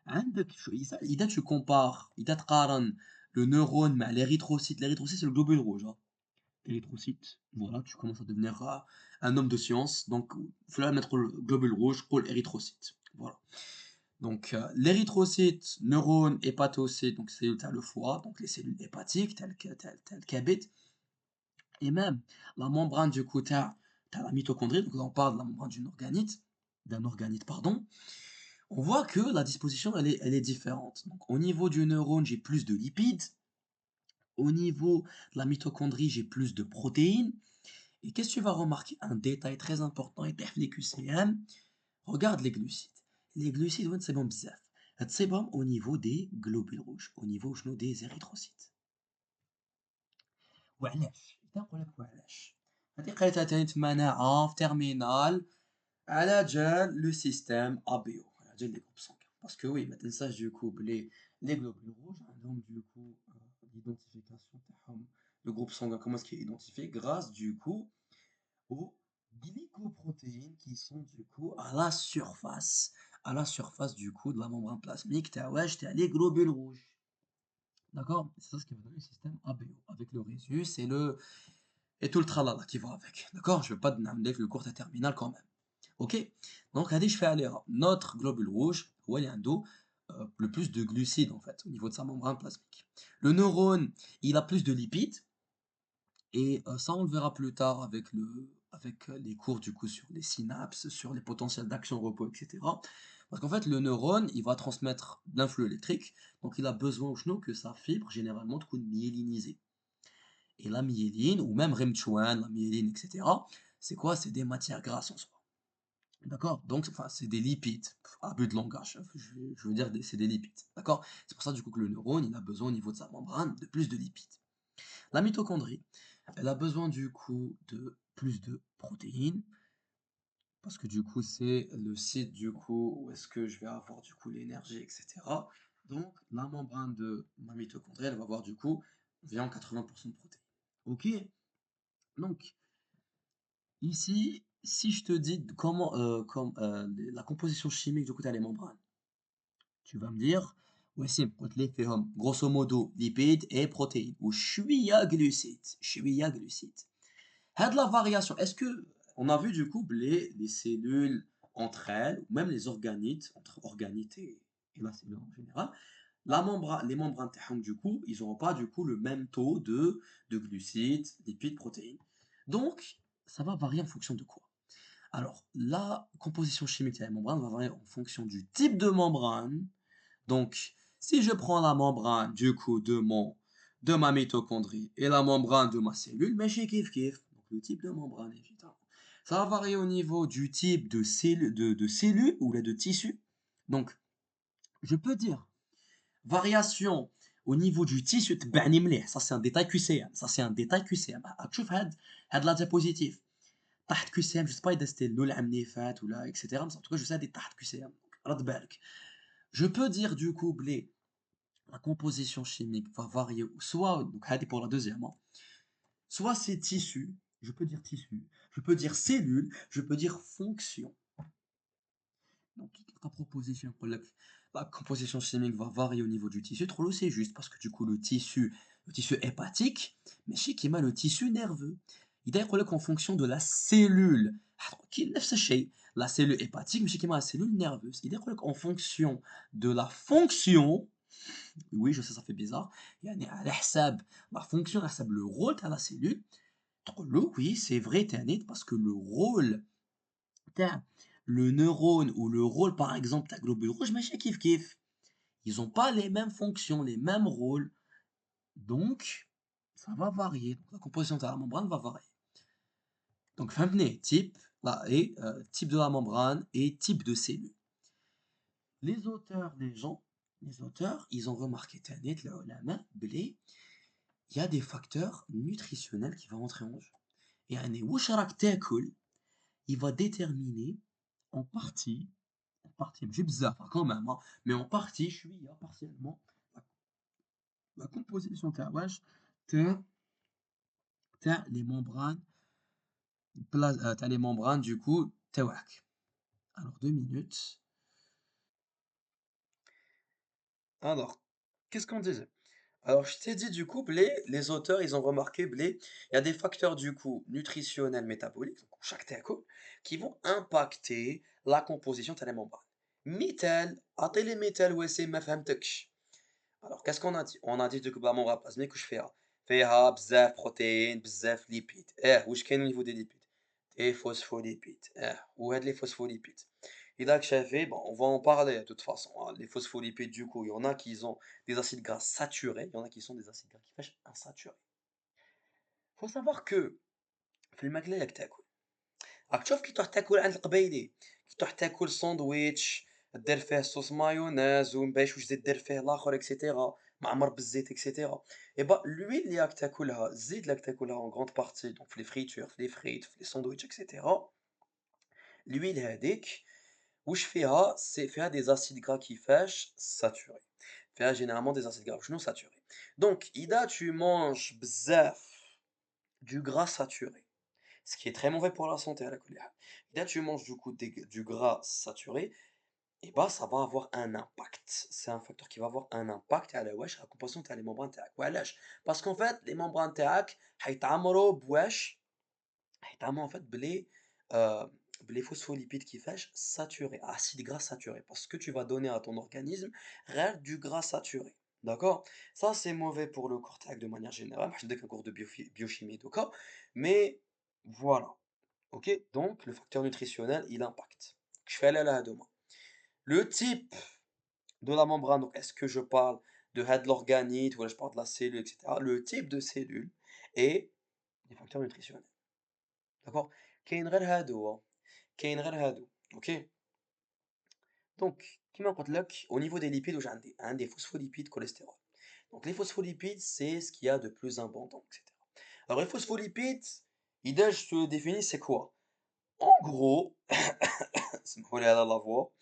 A: إذا tu compares, إذا تقارن le neurone مع l'érythrocyte, l'érythrocyte c'est le globule rouge. Hein. L'érythrocyte, voilà, tu commences à devenir un homme de science. Donc, il faut mettre le globule rouge pour l'érythrocyte. Voilà. Donc, l'érythrocyte, neurone, hépatocyte, donc c'est le foie, donc les cellules hépatiques, telles qu'habite. Et même la membrane du coup, tu as la mitochondrie, donc là on parle de la membrane d'un organite, pardon. On voit que la disposition, elle est différente. Donc, au niveau du neurone, j'ai plus de lipides. Au niveau de la mitochondrie, j'ai plus de protéines. Et qu'est-ce que tu vas remarquer? Un détail très important, et les QCM, regarde les glucides. Les glucides, c'est bon bzaf. C'est bon au niveau des globules rouges, au niveau des érythrocytes. وعلاش؟ نقول لك وعلاش. هذه قريتها تاني في مناعة في تيرمينال على جال لو سيستème ABO, على جال لي groupes sanguins. Parce que oui, ما تنساش du coup les globules rouges عندهم du coup l'identification تاعهم. Le groupe sanguin, comment est-ce qu'il est identifié? Grâce du coup aux glycoprotéines qui sont du coup à la surface du coup de la membrane plasmique, t'as les globules rouges. D'accord? C'est ça ce qui va donner le système ABO, avec le résus et tout le tralala qui va avec. D'accord? Je ne vais pas donner le cours terminal quand même. Ok? Donc, allez, je fais aller. Notre globule rouge, il y a le plus de glucides en fait, au niveau de sa membrane plasmique. Le neurone, il a plus de lipides, et ça, on le verra plus tard avec les cours du coup sur les synapses, sur les potentiels d'action, repos, etc. Parce qu'en fait, le neurone, il va transmettre de l'influx électrique, donc il a besoin au chenou que sa fibre, généralement, de coup myélinisée. Et la myéline, ou même Remchouan, la myéline, etc., c'est quoi? C'est des matières grasses en soi. D'accord? Donc, enfin, c'est des lipides, à but de langage, je veux dire, c'est des lipides. D'accord? C'est pour ça, du coup, que le neurone, il a besoin, au niveau de sa membrane, de plus de lipides. La mitochondrie, elle a besoin du coup de plus de protéines, parce que du coup c'est le site du coup où est-ce que je vais avoir du coup l'énergie, etc. Donc la membrane de ma mitochondrie, elle va avoir du coup environ 80% de protéines. Ok? Donc ici, si je te dis comment la composition chimique du coup t'as les membranes, tu vas me dire, ouais c'est grosso modo lipides et protéines, ou chouïa glucides. Had la variation, est-ce que on a vu du coup les cellules entre elles, ou même les organites, entre organites et la cellule en général, les membranes du coup, ils n'auront pas du coup le même taux de glucides, lipides, protéines. Donc, ça va varier en fonction de quoi? Alors, la composition chimique de la membrane va varier en fonction du type de membrane. Donc, si je prends la membrane du coup de ma mitochondrie et la membrane de ma cellule, mais j'ai kiff kiff. Donc, le type de membrane, évidemment. Ça va varier au niveau du type de cellule ou de tissu. Donc, je peux dire variation au niveau du tissu. Ça, c'est un détail QCM. Ça, c'est un détail QCM. Tu vois, هاد la diapositive. تحت QCM, je sais pas, c'était l'oul amnifat ou là, etc. Mais en tout cas, je sais des تحت QCM. رد بالك. Je peux dire du coup, la composition chimique va varier, soit, donc pour la deuxième, hein, soit c'est tissu, je peux dire cellule, je peux dire fonction. Donc la composition chimique va varier au niveau du tissu, trop c'est juste, parce que du coup le tissu hépatique, mais chez qui le tissu nerveux. Il est en fonction de la cellule, la cellule hépatique, mais chez qui la cellule nerveuse. Il est en fonction de la fonction. Oui, je sais, ça fait bizarre. يعني على حساب la fonction, على حساب le rôle de la cellule. Oui, c'est vrai, Tanit, parce que le rôle, le neurone ou le rôle, par exemple, de globule rouge, mais chez kiff kiff. Ils n'ont pas les mêmes fonctions, les mêmes rôles. Donc, ça va varier. Donc, la composition de la membrane va varier. Donc, فهمتني, type, là, et type de la membrane et type de cellule. Les auteurs, ils ont remarqué, Tanit, la main, blé, il y a des facteurs nutritionnels qui vont entrer en jeu. Et un il va déterminer en partie, j'ai bizarre quand même, hein, mais en partie, je suis partiellement, la composition de les membranes, les membranes du coup, تاعك. Alors 2 minutes. Alors, qu'est-ce qu'on disait? Alors, je t'ai dit du coup, les auteurs, ils ont remarqué, il y a des facteurs du coup nutritionnels métaboliques, donc chaque TACO, qui vont impacter la composition de la membrane. Mitel, les métal, ouais, c'est ma femme Alors, qu'est-ce qu'on a dit? On a dit du coup, la membrane plasmique, que je fais, bzaf protéines, bzaf lipides. Où est-ce qu'il y a au niveau des lipides? Des phospholipides. Où est les phospholipides? Et là, que j'avais, bon, on va en parler de toute façon, hein. Les phospholipides, du coup, il y en a qui ont des acides gras saturés, il y en a qui sont des acides gras qui fâchent insaturés. Il faut savoir que, في الماكلة اللي راك تاكل. راك تشوف كي تروح تاكل عند القبايلي، كي تروح تاكل ساندويتش دير فيه صوص مايونيز ومن بعد واش تزيد دير فيه الآخر إكسيتيرا، معمر بالزيت إكسيتيرا، إي با l'huile اللي راك تاكلها، الزيت اللي راك تاكلها en grande partie دونك في les fritures في les frites في les sandwichs إكسيتيرا، l'huile هاذيك واش فيها؟ فيها des acides gras كيفاش؟ saturés. فيها généralement des acides gras شنو saturés. Donc إذا tu manges بزاف du gras saturé, ce qui est très mauvais pour la santé على كل حال. إذا tu manges du coup du gras saturé, et bah ça va avoir un impact. C'est un facteur qui va avoir un impact على واش la composition تاع les membranes تاعك. وعلاش؟ Parce qu'en fait les membranes تاعك حيتعمروا بواش؟ حيتعمروا en fait بلي phospholipides كيفاش؟ saturés, acides gras saturés. Parce que tu vas donner à ton organisme غير du gras saturé. D'accord? Ça c'est mauvais pour le corps تاعك de manière générale. باش نديك un cours de biochimie دوكا. Mais voilà. OK? Donc le facteur nutritionnel, il impacte. Je fais aller là demain. Le type de la membrane, donc est-ce que je parle de l'organite ou là je parle de la cellule, etc. Le type de cellule et les facteurs nutritionnels. D'accord? كاين غير هادو كاين غير هادو. OK? Donc كيما قلت لك au niveau des lipides واش عندي phospholipides, cholestérol. Donc les phospholipides, c'est ce qu'il y a de plus abondant, etc. Alors les phospholipides, IDA, je te le définis, c'est quoi? En gros, سمحوا لي على la voix.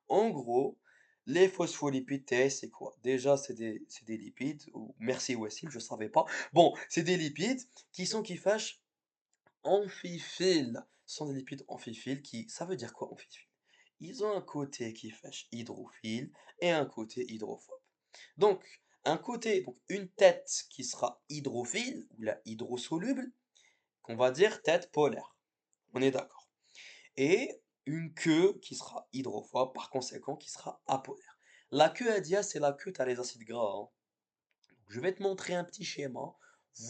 A: En gros, les phospholipides TS, c'est quoi? Déjà, c'est des lipides. Merci Wassim, je savais pas. Bon, c'est des lipides qui fâchent amphiphiles. Ce sont des lipides amphiphiles qui, ça veut dire quoi amphiphiles? Ils ont un côté qui fâche hydrophile et un côté hydrophobe. Donc, un côté, donc une tête qui sera hydrophile ou la hydrosoluble, qu'on va dire tête polaire. On est d'accord. Et une queue qui sera hydrophobe, par conséquent qui sera apolaire. La queue Adia, c'est la queue, tu as les acides gras, hein. Je vais te montrer un petit schéma.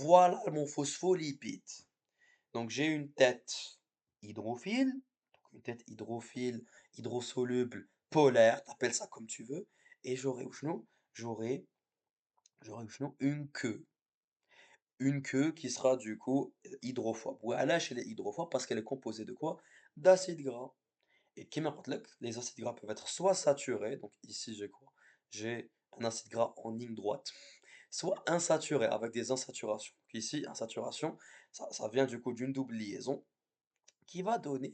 A: Voilà mon phospholipide. Donc j'ai une tête hydrophile, donc une tête hydrophile, hydrosoluble, polaire, t'appelles ça comme tu veux, et j'aurai j'aurai une queue. Une queue qui sera du coup hydrophobe. Voilà, chez les hydrophobes parce qu'elle est composée de quoi? D'acides gras. Et كيما قلت لك, les acides gras peuvent être soit saturés, donc ici j'ai quoi? J'ai un acide gras en ligne droite, soit insaturé avec des insaturations. Ici, insaturation, ça vient du coup d'une double liaison qui va donner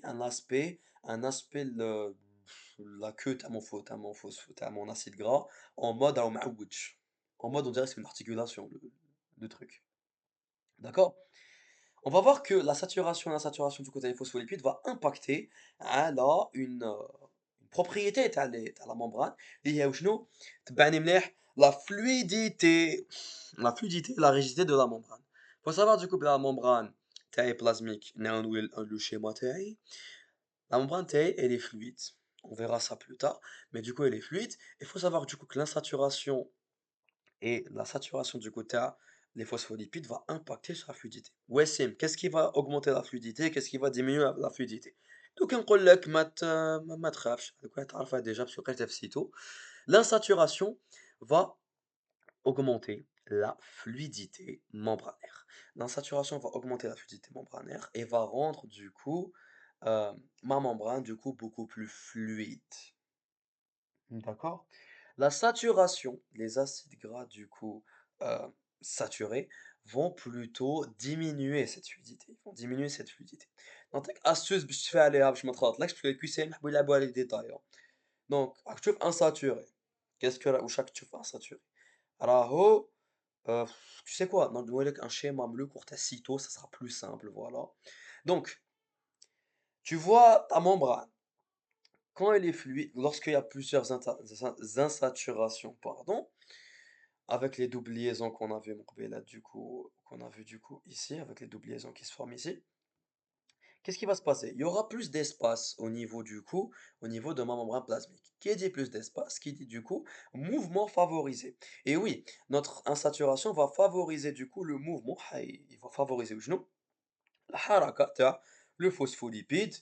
A: la queue t'as mon acide gras en mode en mode on dirait que c'est une articulation le truc. D'accord? On va voir que la saturation et l'insaturation du côté des phospholipides va impacter une propriété تاع la membrane اللي هي وشنو؟ تبعني مليح la fluidité et la rigidité de la membrane. Faut savoir du coup que la membrane تاعي plasmique نعاودو le schéma تاعي. La membrane تاعي elle est fluide. On verra ça plus tard, mais du coup elle est fluide. Il faut savoir du coup que l'insaturation et la saturation du quota des phospholipides va impacter sur la fluidité. Wassim, qu'est-ce qui va augmenter la fluidité? Qu'est-ce qui va diminuer la fluidité? Donc, on لك ما تخافش. Donc, تعرفها déjà parce que قريتها في sitôt. L'insaturation va augmenter la fluidité membranaire. L'insaturation va augmenter la fluidité membranaire et va rendre du coup ma membrane du coup beaucoup plus fluide. D'accord? La saturation, les acides gras du coup saturés vont plutôt diminuer cette fluidité. Ils vont diminuer cette fluidité. نعطيك astuce باش تفهم عليها باش ما تغلطلكش parce que les cuisiniers يحبوا يلعبوا على les détails. Donc راك تشوف insaturé. Qu'est-ce que واش راك تشوف insaturé؟ راهو tu sais quoi? نضرب لك un schéma ملوك وقتها sitôt, ça sera plus simple, voilà. Donc, tu vois ta membrane. Quand elle est fluide, lorsqu'il y a plusieurs insaturations, pardon, avec les doubles liaisons qu'on avait là, du coup, qu'on a vu du coup ici, avec les doubles liaisons qui se forment ici, qu'est-ce qui va se passer? Il y aura plus d'espace au niveau du coup, au niveau de ma membrane plasmique. Qui dit plus d'espace, qui dit du coup mouvement favorisé. Et oui, notre insaturation va favoriser du coup le mouvement, il va favoriser le genou, la haraka تاع le phospholipide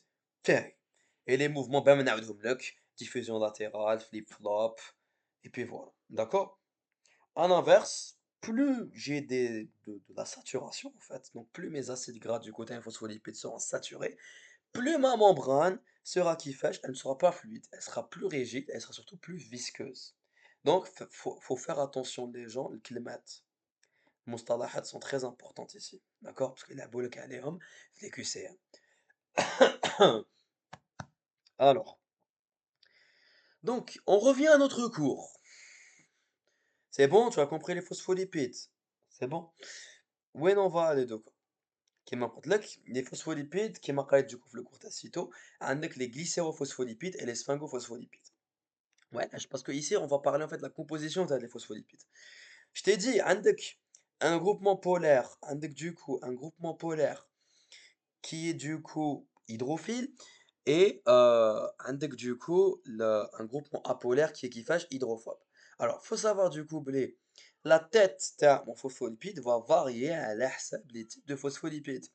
A: تاعي. Et les mouvements ben نعاودهم لك, diffusion latérale, flip-flop, et puis voilà. D'accord? À l'inverse, plus j'ai de la saturation en fait, donc plus mes acides gras du côté phospholipides seront saturés, plus ma membrane sera qui fâche, elle ne sera pas fluide, elle sera plus rigide, elle sera surtout plus visqueuse. Donc faut faire attention les gens qui le mettent. Les mustalahat sont très importantes ici, d'accord? Parce que la boule alayhom, les QCM. Alors, donc, on revient à notre cours. C'est bon, tu as compris les phospholipides. C'est bon. Où on va aller donc? كما قلت لك les phospholipides كما قريت du coup في le cours تاع السيتو عندك les glycérophospholipides et les sphingоphospholipides. Ouais, parce que ici on va parler en fait de la composition des phospholipides. Je t'ai dit عندك un groupement polaire, عندك du coup un groupement polaire qui est du coup hydrophile et عندك du coup un groupement apolaire qui est kiffage hydrophobe. Alors, faut savoir du coup la tête de mon phospholipide va varier à l'حساب les types de phospholipides.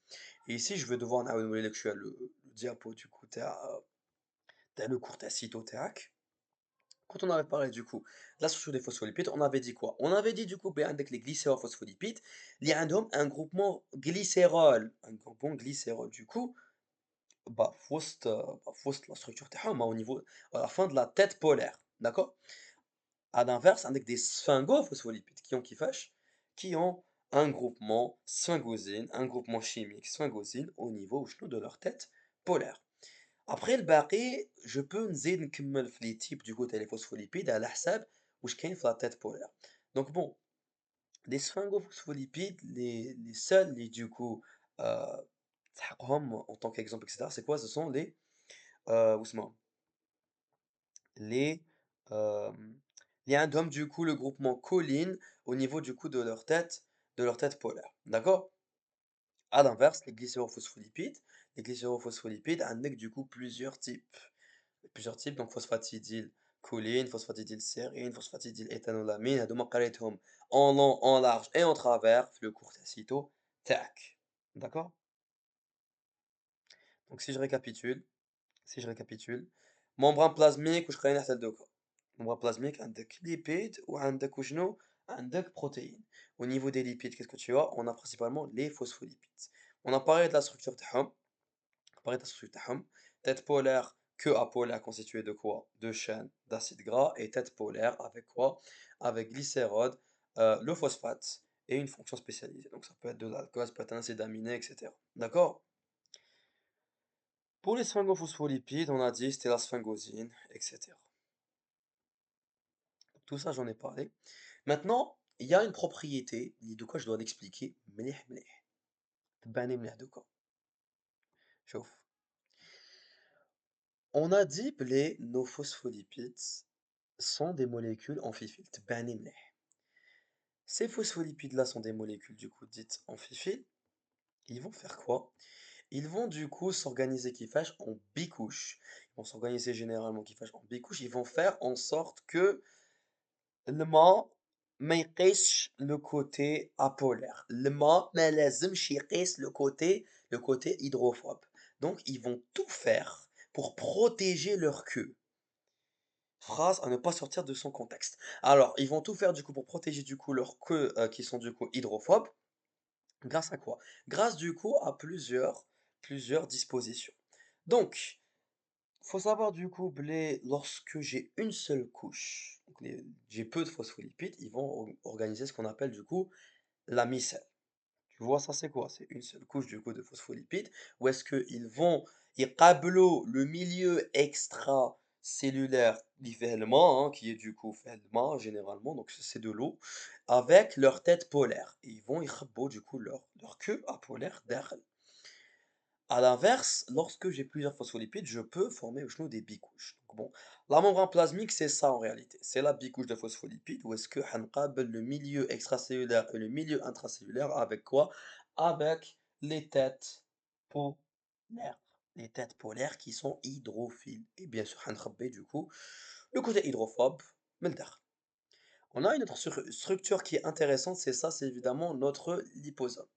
A: Et ici, je vais devoir نعاود que je suis le diapo du coup t'as le cours تاعك. Quand on avait parlé du coup de la structure des phospholipides, on avait dit quoi? On avait dit du coup avec les glycérophospholipides, il y a un groupement glycérol, un groupement glycérol du coup في وسط la structure تاعهم au niveau à la fin de la tête polaire, d'accord? À l'inverse, avec des sphingophospholipides qui ont qui ont un groupement sphingosine, un groupement chimique sphingosine au niveau de leur tête polaire. Après le باقي, je peux نزيد نكمل في les types du coup تاع les phospholipides على حساب واش كاين في la tête polaire. Donc bon, les sphingophospholipides, les seuls les du coup تحقهم en tant qu'exemple etc. C'est quoi? Ce sont les واسمهم les euh, les indômes du coup le groupement choline au niveau du coup de leur tête polaire. D'accord? À l'inverse, les glycérophospholipides عندك du coup plusieurs types donc phosphatidyl choline, phosphatidyl sérine, phosphatidyl éthanolamine هادوما قريتهم en long, en large et en travers في le cours تاع tac. D'accord? Donc si je récapitule, membrane plasmique واش قرينا حتى لدوكا؟ membrane plasmique عندك lipides وعندك وشنو؟ عندك protéines. Au niveau des lipides, qu'est-ce que tu as? On a principalement les phospholipides. On a parlé de la structure تاعهم, on a parlé de la structure تاعهم. Tête polaire, queue apolaire constituée de quoi? De chaînes d'acides gras et tête polaire avec quoi? Avec glycérol, le phosphate et une fonction spécialisée. Donc ça peut être de l'alcool, ça peut être un acide aminé, etc. D'accord? Pour les sphingophospholipides, on a dit c'était la sphingosine, etc. Tout ça, j'en ai parlé. Maintenant, il y a une propriété, de quoi je dois l'expliquer. مليح مليح. تباني مليح دوكا. شوف. On a dit que nos phospholipides sont des molécules amphiphiles. تباني مليح. Ces phospholipides-là sont des molécules du coup dites amphiphiles. Ils vont faire quoi? Ils vont du coup s'organiser qui fâche en bicouches. Ils vont s'organiser généralement qui fâche en bicouches. Ils vont faire en sorte que الماء ما يقيسش le côté apolaire. الماء ما لازمش يقيس le côté hydrophobe. Donc ils vont tout faire pour protéger leur queue. Phrase à ne pas sortir de son contexte. Alors, ils vont tout faire du coup pour protéger du coup leur queue qui sont du coup hydrophobes. Grâce à quoi? Grâce du coup à plusieurs dispositions. Donc, faut savoir du coup, lorsque j'ai une seule couche, donc j'ai peu de phospholipides, ils vont organiser ce qu'on appelle du coup la micelle. Tu vois, ça c'est quoi? C'est une seule couche du coup de phospholipides, où est-ce qu'ils vont يقابلوا le milieu extracellulaire l'ivellement, qui est du coup fait généralement, donc c'est de l'eau, avec leur tête polaire. Et ils vont يخبوا du coup leur queue apolaire derrière. À l'inverse, lorsque j'ai plusieurs phospholipides, je peux former au chenou des bicouches. Donc bon, la membrane plasmique, c'est ça en réalité. C'est la bicouche de phospholipides où est-ce que حنقابل le milieu extracellulaire et le milieu intracellulaire avec quoi? Avec les têtes polaires. Les têtes polaires qui sont hydrophiles. Et bien sûr, حنخبي du coup le côté hydrophobe من الداخل. On a une autre structure qui est intéressante, c'est ça, c'est évidemment notre liposome.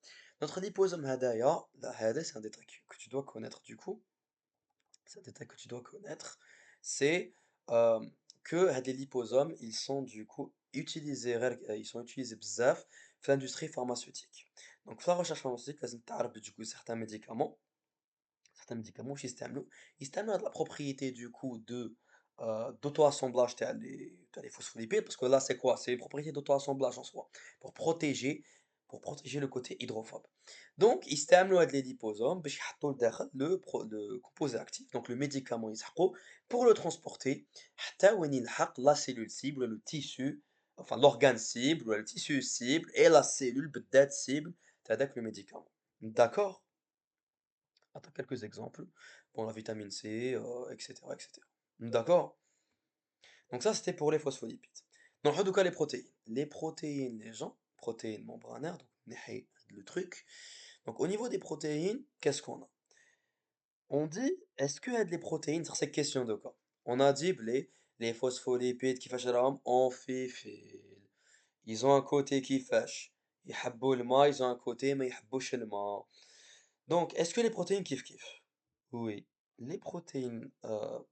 A: Notre liposome hadaya, c'est un détail que tu dois connaître du coup, c'est un détail que tu dois connaître, c'est euh, que les liposomes, ils sont du coup
B: ils sont utilisés بزاف في l'industrie pharmaceutique. Donc في la recherche pharmaceutique لازم تعرف du coup certains médicaments واش يستعملوا هاد la propriété du coup de d'auto-assemblage تاع les phospholipides parce que là c'est quoi? C'est une propriété d'auto-assemblage en soi pour protéger le côté hydrophobe. Donc يستعملوا هاد les liposomes باش يحطوا لداخل le composé actif donc le médicament يسحقوا pour le transporter حتى وين يلحق la cellule cible le tissu enfin l'organe cible le tissu cible et la cellule بالذات cible تاع داك le médicament. D'accord? Attends quelques exemples. Bon, la vitamine C, etc., etc. D'accord? Donc ça, c'était pour les phospholipides. Donc, en tout cas, les protéines. Les protéines, les gens, protéines membranaires, donc نحي le truc. Donc, au niveau des protéines, qu'est-ce qu'on a? On dit, est-ce que les protéines, sur ces questions de quoi? On a dit, les phospholipides qui fâchent amphiphiles. Ils ont un côté qui fâche. يحبوا الماء, ils ont un côté, mais ils يحبوش الماء. Donc, est-ce que les protéines kiff-kiff? Oui, les protéines.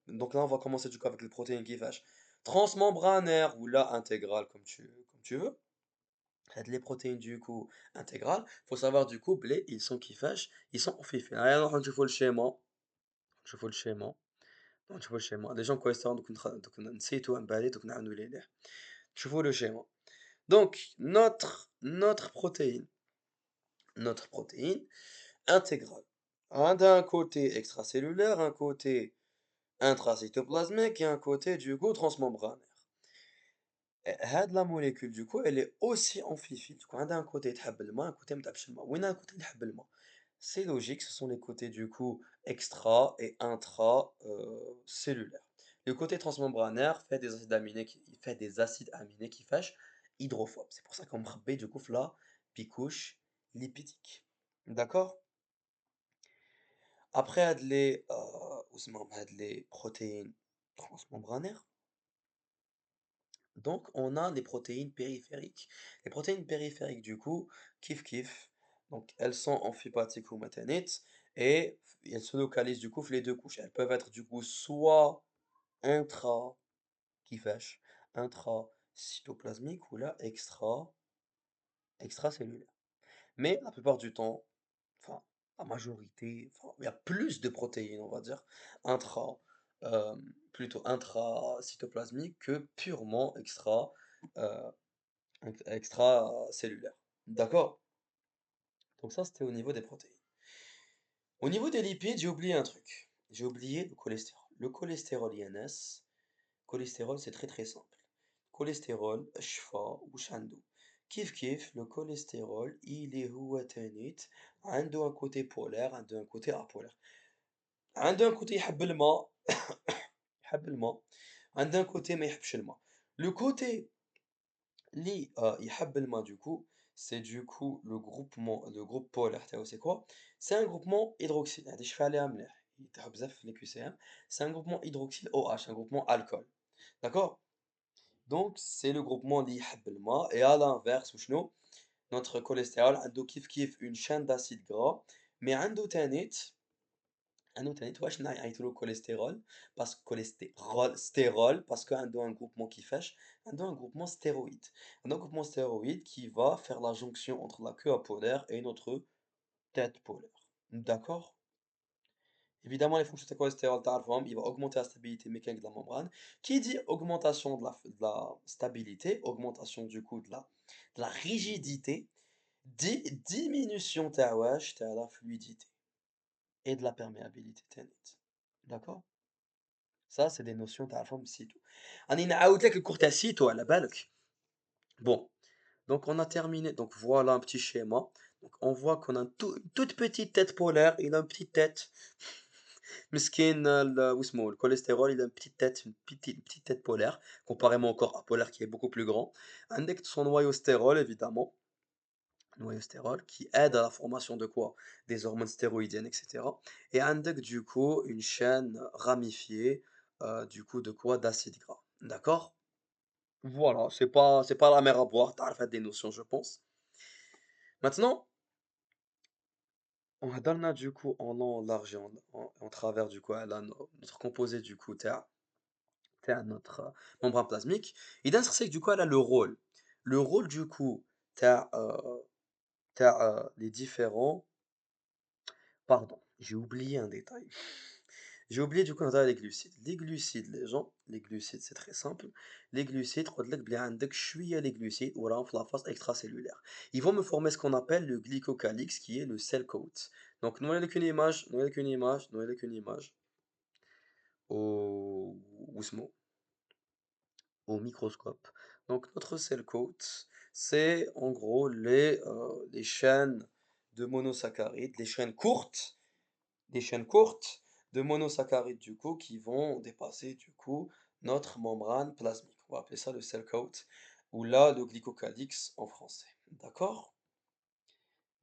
B: Donc là, on va commencer du coup avec les protéines qui fâchent. Transmembranaires ou là intégrales, comme tu veux. Les protéines du coup intégrales, faut savoir du coup, ils sont qui fâchent, ils sont amphiphiles. Alors, on faut le schéma. Je faut le schéma. Donc, tu vois le schéma. Les gens cholestérol, donc on a une tout emballé, donc on a un je vois le schéma. Donc, notre protéine intégrale. D'un côté extracellulaire, un côté intracytoplasmique et un côté du coup transmembranaire. Et la molécule du coup elle est aussi amphiphile. Du coup, d'un côté تحب الماء, un côté متحبش الماء. وين un côté تحب الماء. C'est logique, ce sont les côtés du coup extra et intra cellulaires. Le côté transmembranaire fait des acides aminés qui fâchent hydrophobes. C'est pour ça qu'on me du coup la bicouche lipidique. D'accord? Après les protéines transmembranaires, donc on a les protéines périphériques. Les protéines périphériques du coup, kiff kiff, donc elles sont amphipathiques ou métanites et elles se localisent du coup sur les deux couches. Elles peuvent être du coup soit intra qui fâche, intracytoplasmique ou là extracellulaire. Mais la plupart du temps, enfin, la majorité, enfin, il y a plus de protéines, on va dire, intra, euh, plutôt intracytoplasmiques que purement euh, extracellulaires. D'accord? Donc ça, c'était au niveau des protéines. Au niveau des lipides, j'ai oublié un truc. J'ai oublié le cholestérol. Le cholestérol INS, cholestérol, c'est très très simple. Cholestérol, شفا وش عنده كيف كيف le cholestérol il هو تانيت عنده un côté polaire عنده un côté apolaire عنده un côté يحب الماء يحب الماء عنده un côté ما يحبش الماء le côté اللي يحب الماء du coup c'est du coup le groupe polaire تاعو c'est quoi c'est un groupement hydroxyle هادي شفا عليها مليح يطيحوا بزاف في les QCM c'est un groupement hydroxyle OH un groupement alcool d'accord. Donc, c'est le groupement li يحب الماء et à l'inverse وشنو notre cholestérol عنده كيف كيف une chaîne d'acides gras mais عنده تانيت واش نعيطولو cholestérol parce que cholestérol parce que عنده un groupement qui fâche عنده un groupement stéroïde un groupement stéroïde qui va faire la jonction entre la queue apolaire et notre tête polaire d'accord. Évidemment, les fonctions de cholestérol, il va augmenter la stabilité mécanique de la membrane. Qui dit augmentation de la stabilité, augmentation du coup de la rigidité, dit diminution de la fluidité et de la perméabilité. D'accord? Ça, c'est des notions تعرفهم سيتو. أنا نعاود لك الكور تاع سيتو على بالك. Bon, donc on a terminé. Donc voilà un petit schéma. Donc on voit qu'on a une toute petite tête polaire, il a une petite tête. Miskin, واسمه le cholestérol, il a une petite tête polaire, comparément au corps apolaire qui est beaucoup plus grand. Avec son noyau stérol, évidemment, noyau stérol, qui aide à la formation de quoi? Des hormones stéroïdiennes, etc. Et avec du coup une chaîne ramifiée, du coup de quoi? D'acides gras. D'accord? Voilà, c'est pas la mer à boire, t'as fait des notions, je pense. Maintenant, on a du coup en long, en large et en travers du coup, elle a notre composé du coup, تاع notre membrane plasmique. إذا c'est que du coup elle a le rôle du coup تاع les différents pardon, j'ai oublié un détail. J'ai oublié du coup نهضر على les glucides. Les glucides les gens, les glucides c'est très simple. Les glucides قلت لك بلي عندك شوية les glucides وراهم في la phase extracellulaire. Ils vont me former ce qu'on appelle le glycocalyx qui est le cell coat. Donc نوريلك une image au واسمو au microscope. Donc notre cell coat, c'est en gros les chaînes de monosaccharides, les chaînes courtes de monosaccharides du coup qui vont dépasser du coup notre membrane plasmique. On va appeler ça le cell coat ou là le glycocalyx en français. D'accord?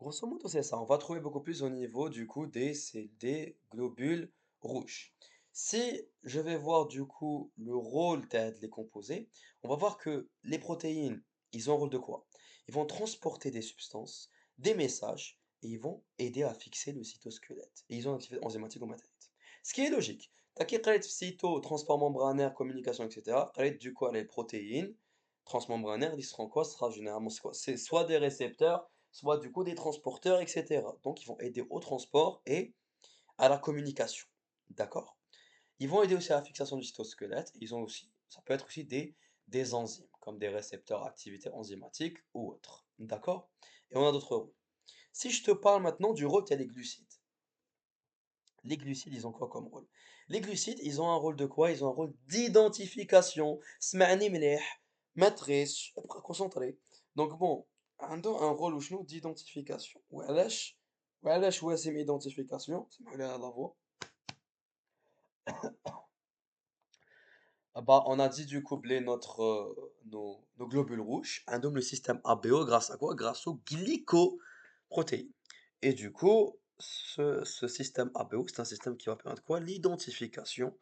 B: Grosso modo, c'est ça. On va trouver beaucoup plus au niveau du coup des globules rouges. Si je vais voir du coup le rôle les composés, on va voir que les protéines, ils ont un rôle de quoi? Ils vont transporter des substances, des messages, et ils vont aider à fixer le cytosquelette. Et ils ont une activité enzymatique ou métabolique. Ce qui est logique. T'as qui قريت cyto, transport membranaire, communication, etc. قريت du coup les protéines transmembranaires, ils seront quoi? Ce sera généralement c'est quoi? C'est soit des récepteurs, soit du coup des transporteurs, etc. Donc ils vont aider au transport et à la communication. D'accord? Ils vont aider aussi à la fixation du cytosquelette. Ils ont aussi, ça peut être aussi des enzymes, comme des récepteurs à activité enzymatique ou autres. D'accord? Et on a d'autres rôles. Si je te parle maintenant du rôle des glucides. Les glucides, ils ont quoi comme rôle? Les glucides, ils ont un rôle de quoi? Ils ont un rôle d'identification. اسمعني مليح. ما تغيش. ابقى concentré. Donc bon, عنده un rôle وشنو d'identification. وعلاش واسم identification؟ سمحوا لي على la voix. Ah bah, on a dit du coup nos globules rouges, le système ABO grâce à quoi? Grâce aux glycoprotéines. Et du coup, ce système ABO, c'est un système qui va permettre quoi? L'identification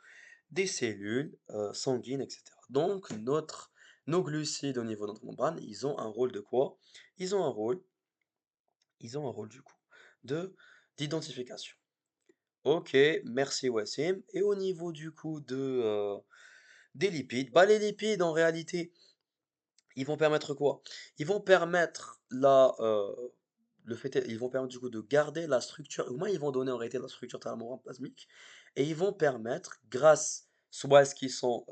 B: des cellules sanguines, etc. Donc, nos glucides au niveau de notre membrane, ils ont un rôle de quoi? Ils ont un rôle, ils ont un rôle du coup de d'identification. Ok, merci Wassim. Et au niveau du coup des lipides, bah les lipides en réalité, ils vont permettre quoi? Ils vont permettre ils vont permettre du coup de garder la structure, au moins ils vont donner en réalité la structure de la membrane plasmique, et ils vont permettre, grâce soit à ce qu'ils sont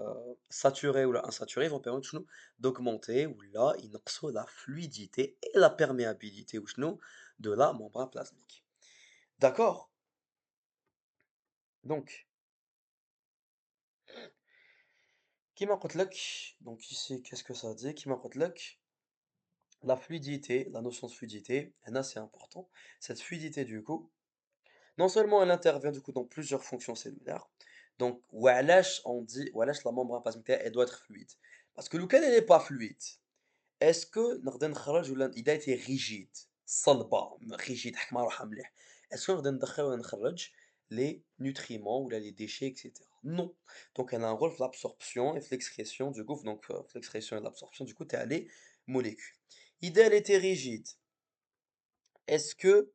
B: saturés ou là, insaturés, ils vont permettre nous d'augmenter ou là, ils la fluidité et la perméabilité ou de la membrane plasmique. D'accord? Donc, كيما قلت لك, donc ici, qu'est-ce que ça dit? كيما قلت لك, la fluidité, la notion de fluidité, et là c'est important. Cette fluidité du coup, non seulement elle intervient du coup dans plusieurs fonctions cellulaires, donc وعلاش la membrane plasmique elle doit être fluide. Parce que lequel elle n'est pas fluide, est-ce que نقدر نخرج ولا il a été rigide, صلبة, rigide, حكمة روحها مليح. Est-ce que نقدر ندخل ولا نخرج les nutriments ou là, les déchets, etc. Non. Donc elle a un rôle de l'absorption et de l'excrétion du coup, donc l'excrétion et l'absorption du coup, tu as les molécules. Idéal était rigide. Est-ce que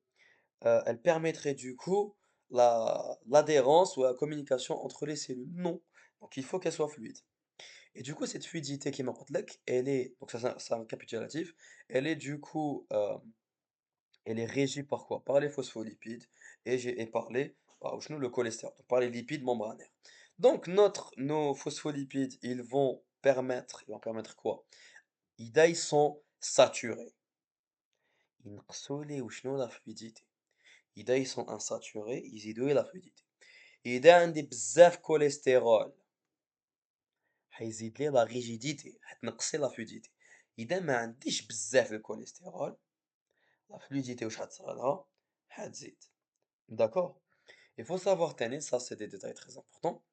B: elle permettrait du coup l'adhérence ou la communication entre les cellules? Non. Donc il faut qu'elle soit fluide. Et du coup, cette fluidité qui m'a elle est, donc ça c'est un récapitulatif, elle est du coup, elle est régie par quoi? Par les phospholipides et par le cholestérol, donc par les lipides membranaires. Donc nos phospholipides, ils vont permettre quoi? Ils sont saturés. ينقصوا لي la fluidité. ils sont insaturés, يزيدوا لي la fluidité. إذا عندي بزاف كوليسترول حيزيد لي la rigidité, حتنقص لي la fluidité. إذا ما عنديش بزاف الكوليسترول la fluidité واش حتصرى لها؟ حتزيد. D'accord? Il faut savoir, Tanis, ça c'est des détails très importants,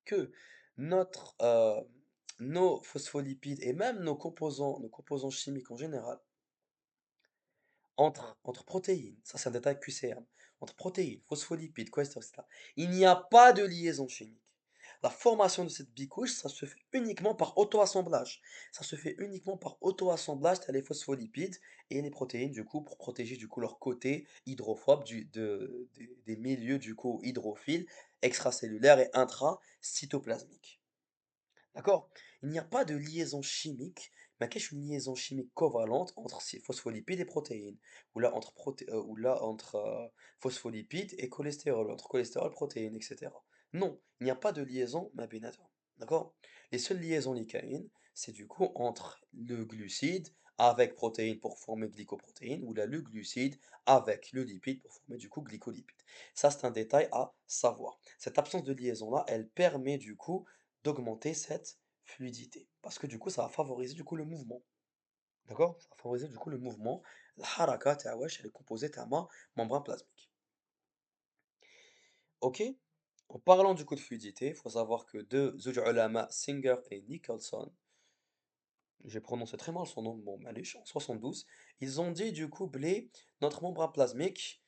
B: que notre, nos phospholipides et même nos composants chimiques en général, entre protéines, ça c'est un détail QCM, entre protéines, phospholipides, cholestérol, etc., il n'y a pas de liaison chimique. La formation de cette bicouche, ça se fait uniquement par auto-assemblage. Ça se fait uniquement par auto-assemblage, t'as les phospholipides et les protéines, du coup, pour protéger du coup leur côté hydrophobe des milieux du coup hydrophiles, extracellulaires et intracytoplasmiques. D'accord? Il n'y a pas de liaison chimique, mais qu'est-ce une liaison chimique covalente entre ces phospholipides et protéines, ou là entre phospholipides et cholestérol, entre cholestérol, protéines, etc. Non, il n'y a pas de liaison ma بيناتهم. D'accord? Les seules liaisons licaïnes, c'est du coup entre le glucide avec protéines pour former glycoprotéines, ou là le glucide avec le lipide pour former du coup glycolipide. Ça, c'est un détail à savoir. Cette absence de liaison-là, elle permet du coup d'augmenter cette fluidité. Parce que du coup, ça va favoriser du coup le mouvement. D'accord? Ça va favoriser du coup le mouvement. La haraka تاع واش elle est composée تاع membrane plasmique. Ok? En parlant du coup de fluidité, il faut savoir que deux زوج علماء Singer et Nicholson, j'ai prononcé très mal son nom, bon, معليش, en 72, ils ont dit du coup, blé, notre membrane plasmique,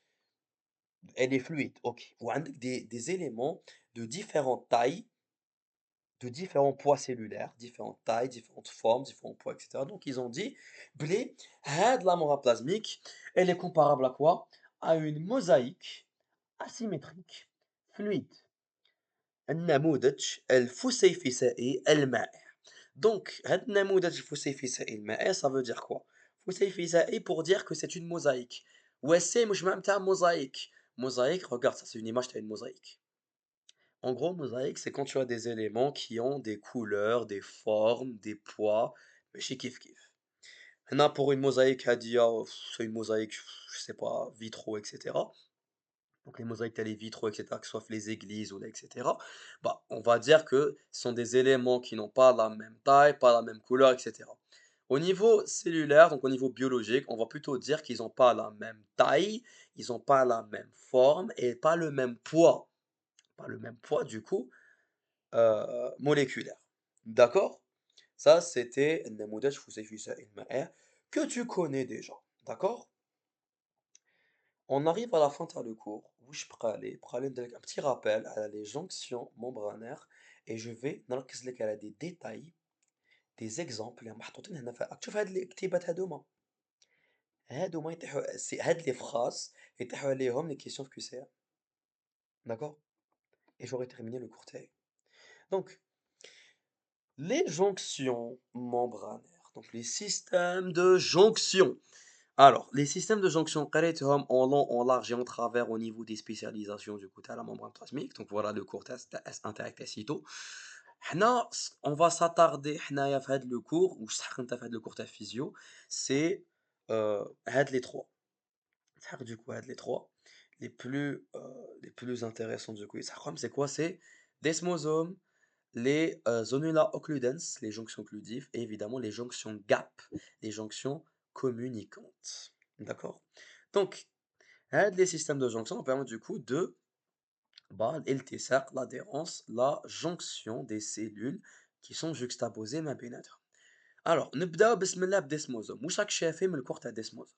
B: elle est fluide. Ok. وعندك des éléments de différentes tailles, de différents poids cellulaires, différentes tailles, différentes formes, différents poids, etc. Donc ils ont dit, blé, la membrane plasmique, elle est comparable à quoi? À une mosaïque asymétrique, fluide. النموذج الفسيفسائي المائع. Donc, هاد النموذج الفسيفسائي المائع, ça veut dire quoi? فسيفسائي pour dire que c'est une mosaïque. Ouais, c'est مش معناتها mosaïque. Mosaïque, regarde, ça c'est une image, t'as une mosaïque. En gros, mosaïque, c'est quand tu as des éléments qui ont des couleurs, des formes, des poids, mais chez kiff kiff. Là, pour une mosaïque, c'est une mosaïque, je sais pas, vitraux, etc. Donc les mosaïques, t'as les vitraux, etc., que ce soit les églises ou là, etc. Bah, on va dire que ce sont des éléments qui n'ont pas la même taille, pas la même couleur, etc. Au niveau cellulaire, donc au niveau biologique, on va plutôt dire qu'ils n'ont pas la même taille, ils n'ont pas la même forme et pas le même poids. Pas le même poids, du coup, moléculaire. D'accord? Ça, c'était النموذج فسيفسائي المائع que tu connais déjà. D'accord? On arrive à la fin de le cours. وش بقى لي؟ بقى لي ندير لك un petit rappel à les jonctions membranaires et je vais نركز لك على des détails, des exemples اللي محطوطين هنا في تشوف هاد الكتيبات هادوما يطيحوا هاد les phrases يطيحوا عليهم les questions في QCM. D'accord? Et j'aurai terminé le cours تاعي. Donc, les jonctions membranaires, donc les systèmes de jonction. Alors, les systèmes de jonction قريتهم en long, en large et en travers au niveau des spécialisations du coup à la membrane plasmique. Donc voilà le cours test interact acito. حنا on va s'attarder حنايا في هذا le cours ou صح انت في هذا le cours تاع physio, c'est هاد les trois. صح du coup هاد les trois les plus intéressants du coup يسحقهم c'est quoi? C'est desmosome, les zonula occludens, les jonctions occlusives, et évidemment les jonctions gap, les jonctions communicantes. D'accord? Donc, les systèmes de jonction permettent du coup de bah, l'adhérence, la jonction des cellules qui sont juxtaposées ma بيناتهم. Alors, نبداو بسم الله بديسموزوم. واش راك شايفين من الكور تاع ديسموزوم؟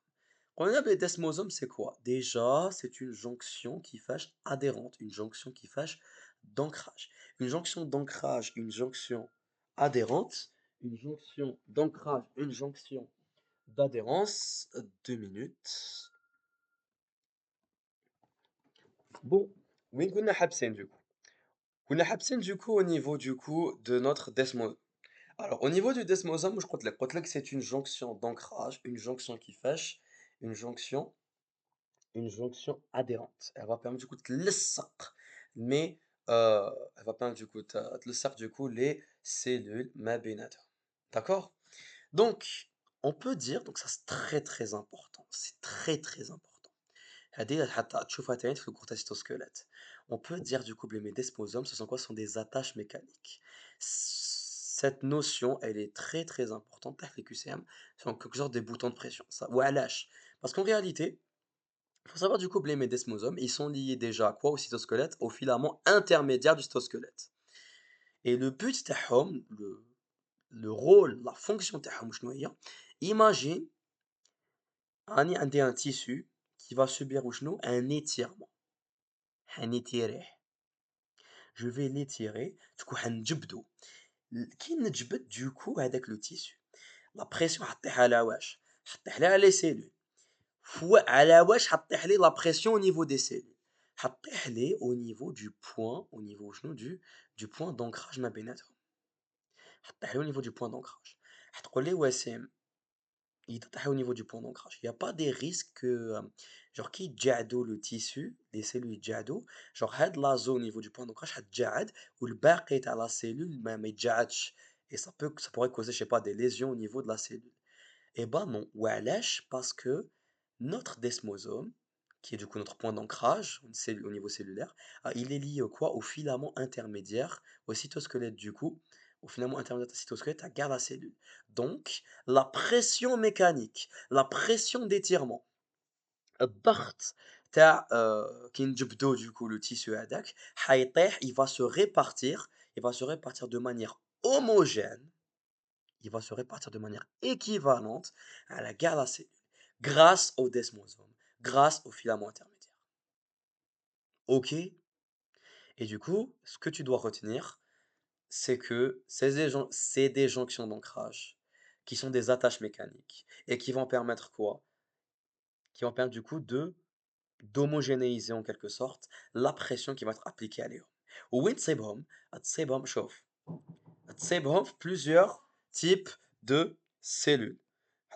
B: قلنا بالديسموزوم c'est quoi? Déjà, c'est une jonction qui fâche adhérente, une jonction qui fâche d'ancrage. Une jonction d'ancrage, une jonction adhérente, une jonction d'ancrage, une jonction d'adhérence. 2 minutes. Bon, وين كنا حابسين du coup? كنا حابسين du coup au niveau du coup de notre desmosome. Alors, au niveau du desmosome, je crois que c'est une jonction d'ancrage, une jonction qui fâche, une jonction une jonction adhérente. Elle va permettre du coup de تلصق, mais elle va permettre du coup de تلصق du coup les cellules ما بيناتهم. D'accord? Donc, on peut dire, donc ça c'est très très important, c'est très très important. هذه حتى تشوفها تاني في الكورتيكس cytosquelette. On peut dire du coup les desmosomes, ce sont quoi? Ce sont des attaches mécaniques. Cette notion, elle est très très importante avec les QCM. C'est en quelque sorte des boutons de pression. Ça, ou à lâche. Parce qu'en réalité, il faut savoir du coup les desmosomes, ils sont liés déjà à quoi? Au cytosquelette, au filament intermédiaire du cytosquelette. Et le but تاعهم, le rôle, la fonction تاعهم شنو هي? Imagine عندي un tissu qui va subir وشنو? Un étirement. حنيتيريه. Je vais l'étirer, du coup حنجبدو. كي نجبد du coup هذاك le tissu. La pression حطيها على واش؟ حطيح لها على les cellules. على واش حطيح لي la pression au niveau des cellules؟ حطيح لي au niveau du point, au niveau شنو du point d'ancrage ما بيناتهم. حطيه au niveau du point d'ancrage. هتقول لي وسيم يتطيحوا au niveau du point d'ancrage. Il y a pas des risques que genre كي يتجعدوا le tissu les cellules يتجعدوا genre هاد la zone au niveau du point d'ancrage حتجعد والباقي تاع la cellule ما يتجعدش et ça pourrait causer je sais pas des lésions au niveau de la cellule. Eh ben non, وعلاش parce que notre desmosome qui est du coup notre point d'ancrage au niveau cellulaire, il est lié au quoi? Au filament intermédiaire, au cytosquelette du coup, au filament intermédiaire du cytosquelette, à garde la cellule. Donc, la pression mécanique, la pression d'étirement, الضغط تاع كي نجبدو du coup le tissu هذاك حيطيح, il va se répartir de manière homogène, il va se répartir de manière équivalente à la garde à cellule, grâce au desmosome, grâce au filament intermédiaire. Ok? Et du coup, ce que tu dois retenir, c'est que c'est des jonctions d'ancrage qui sont des attaches mécaniques et qui vont permettre quoi? Qui vont permettre du coup d'homogénéiser en quelque sorte la pression qui va être appliquée à l'éo. وين تصيبهم؟ تصيبهم شوف تصيبهم في plusieurs types de cellules.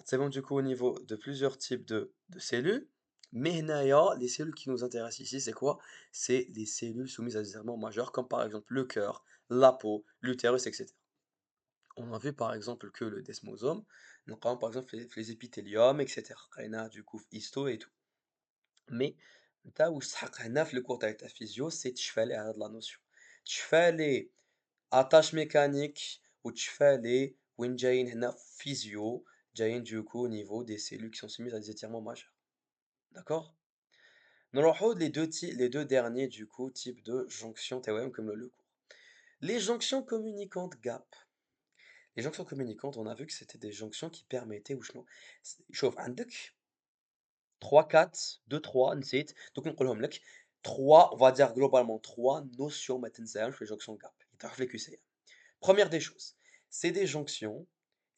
B: C'est bon du coup au niveau de plusieurs types de cellules. Mais هنايا, les cellules qui nous intéressent ici, c'est quoi? C'est les cellules soumises à des événements majeurs, comme par exemple le cœur, la peau, l'utérus, etc. On a vu par exemple que le desmosome, notamment par exemple les épithéliums, etc. قرينا du coup histo et tout. Mais نتا واش تحق هنا في الكور تاع physio, c'est تشفى هاد la notion. تشفى attache mécanique وتشفى وين جايين هنا physio, جايين du coup au niveau des cellules qui sont soumises à des étirements majeurs. D'accord? نروحو les deux derniers du coup types de jonctions تاعهم comme le cours. Les jonctions communicantes gap. Les jonctions communicantes, on a vu que c'était des jonctions qui permettaient وشنو شوف عندك 3 4 2 3 نسيت دوك نقولهم لك 3 on va dire globalement 3 notions ما تنساهمش في les jonctions gap يطيحوا في les QCM. Première des choses, c'est des jonctions,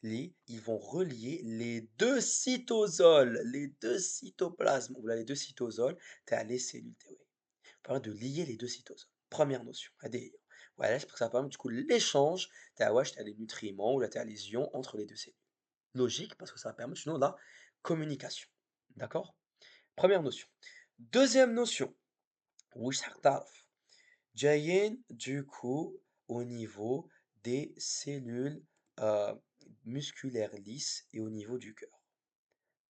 B: ils vont relier les deux cytosols, les deux cytoplasmes, ou là, les deux cytosols, t'as les cellules, t'as ouais. Ça permet de lier les deux cytosols. Première notion, ADI. Voilà, c'est parce que ça permet du coup l'échange, t'as les nutriments ou là, t'as les ions entre les deux cellules. Logique, parce que ça permet sinon la communication. D'accord? Première notion. Deuxième notion, وش حق تعرف جايين du coup au niveau des cellules musculaires lisses et au niveau du cœur.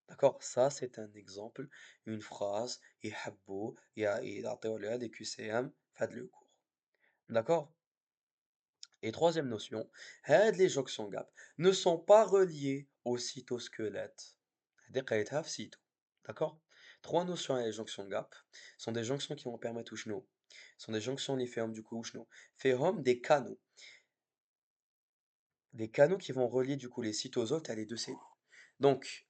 B: D'accord? Ça, c'est un exemple, une phrase, et habbo, et des QCM, faites le cours. D'accord? Et troisième notion, les jonctions gap ne sont pas reliées au cytosquelette. هادي قريتها في cyto. D'accord? Trois notions à les jonctions gap sont des jonctions qui vont permettre وشنو sont des jonctions lymphéum du coup وشنو فيهم des canaux qui vont relier du coup les cytosols à les deux cellules. Donc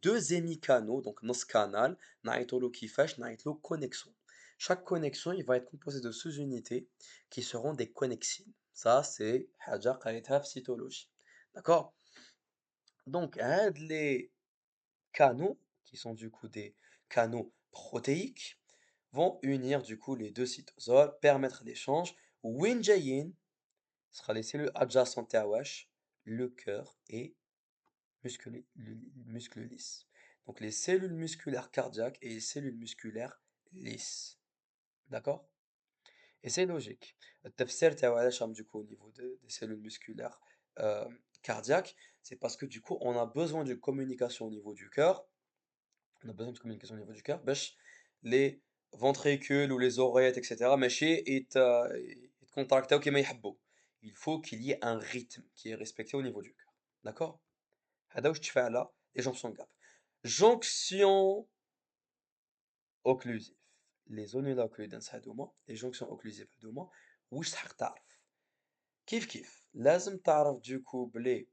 B: deux hémicanaux donc dans ce canal نعيطولو كيفاش نعيطولو connexion. Chaque connexion il va être composé de sous-unités qui seront des connexines. Ça c'est حاجة قريتها في cytologie. D'accord? Donc les canaux qui sont du coup des canaux protéiques vont unir du coup les deux cytosols, permettre l'échange. وين جايين ce sera les cellules adjacentes à Wash, le cœur et muscles lisses. Donc les cellules musculaires cardiaques et les cellules musculaires lisses. D'accord? Et c'est logique. التفسير تاعو علاش راهم du coup au niveau des cellules musculaires cardiaques, c'est parce que du coup on a besoin de communication au niveau du cœur. On a besoin de communication au niveau du cœur باش les ventricules ou les oreillettes etc. ماشي يتكونتراكتاو كيما يحبوا. Il faut qu'il y ait un rythme qui est respecté au niveau du cœur. D'accord? هذا واش تشفى على les jonctions gap. Jonction occlusive. Les zonules occludens هادوما les jonctions occlusives هادوما واش تحق تعرف. كيف لازم تعرف du coup بلي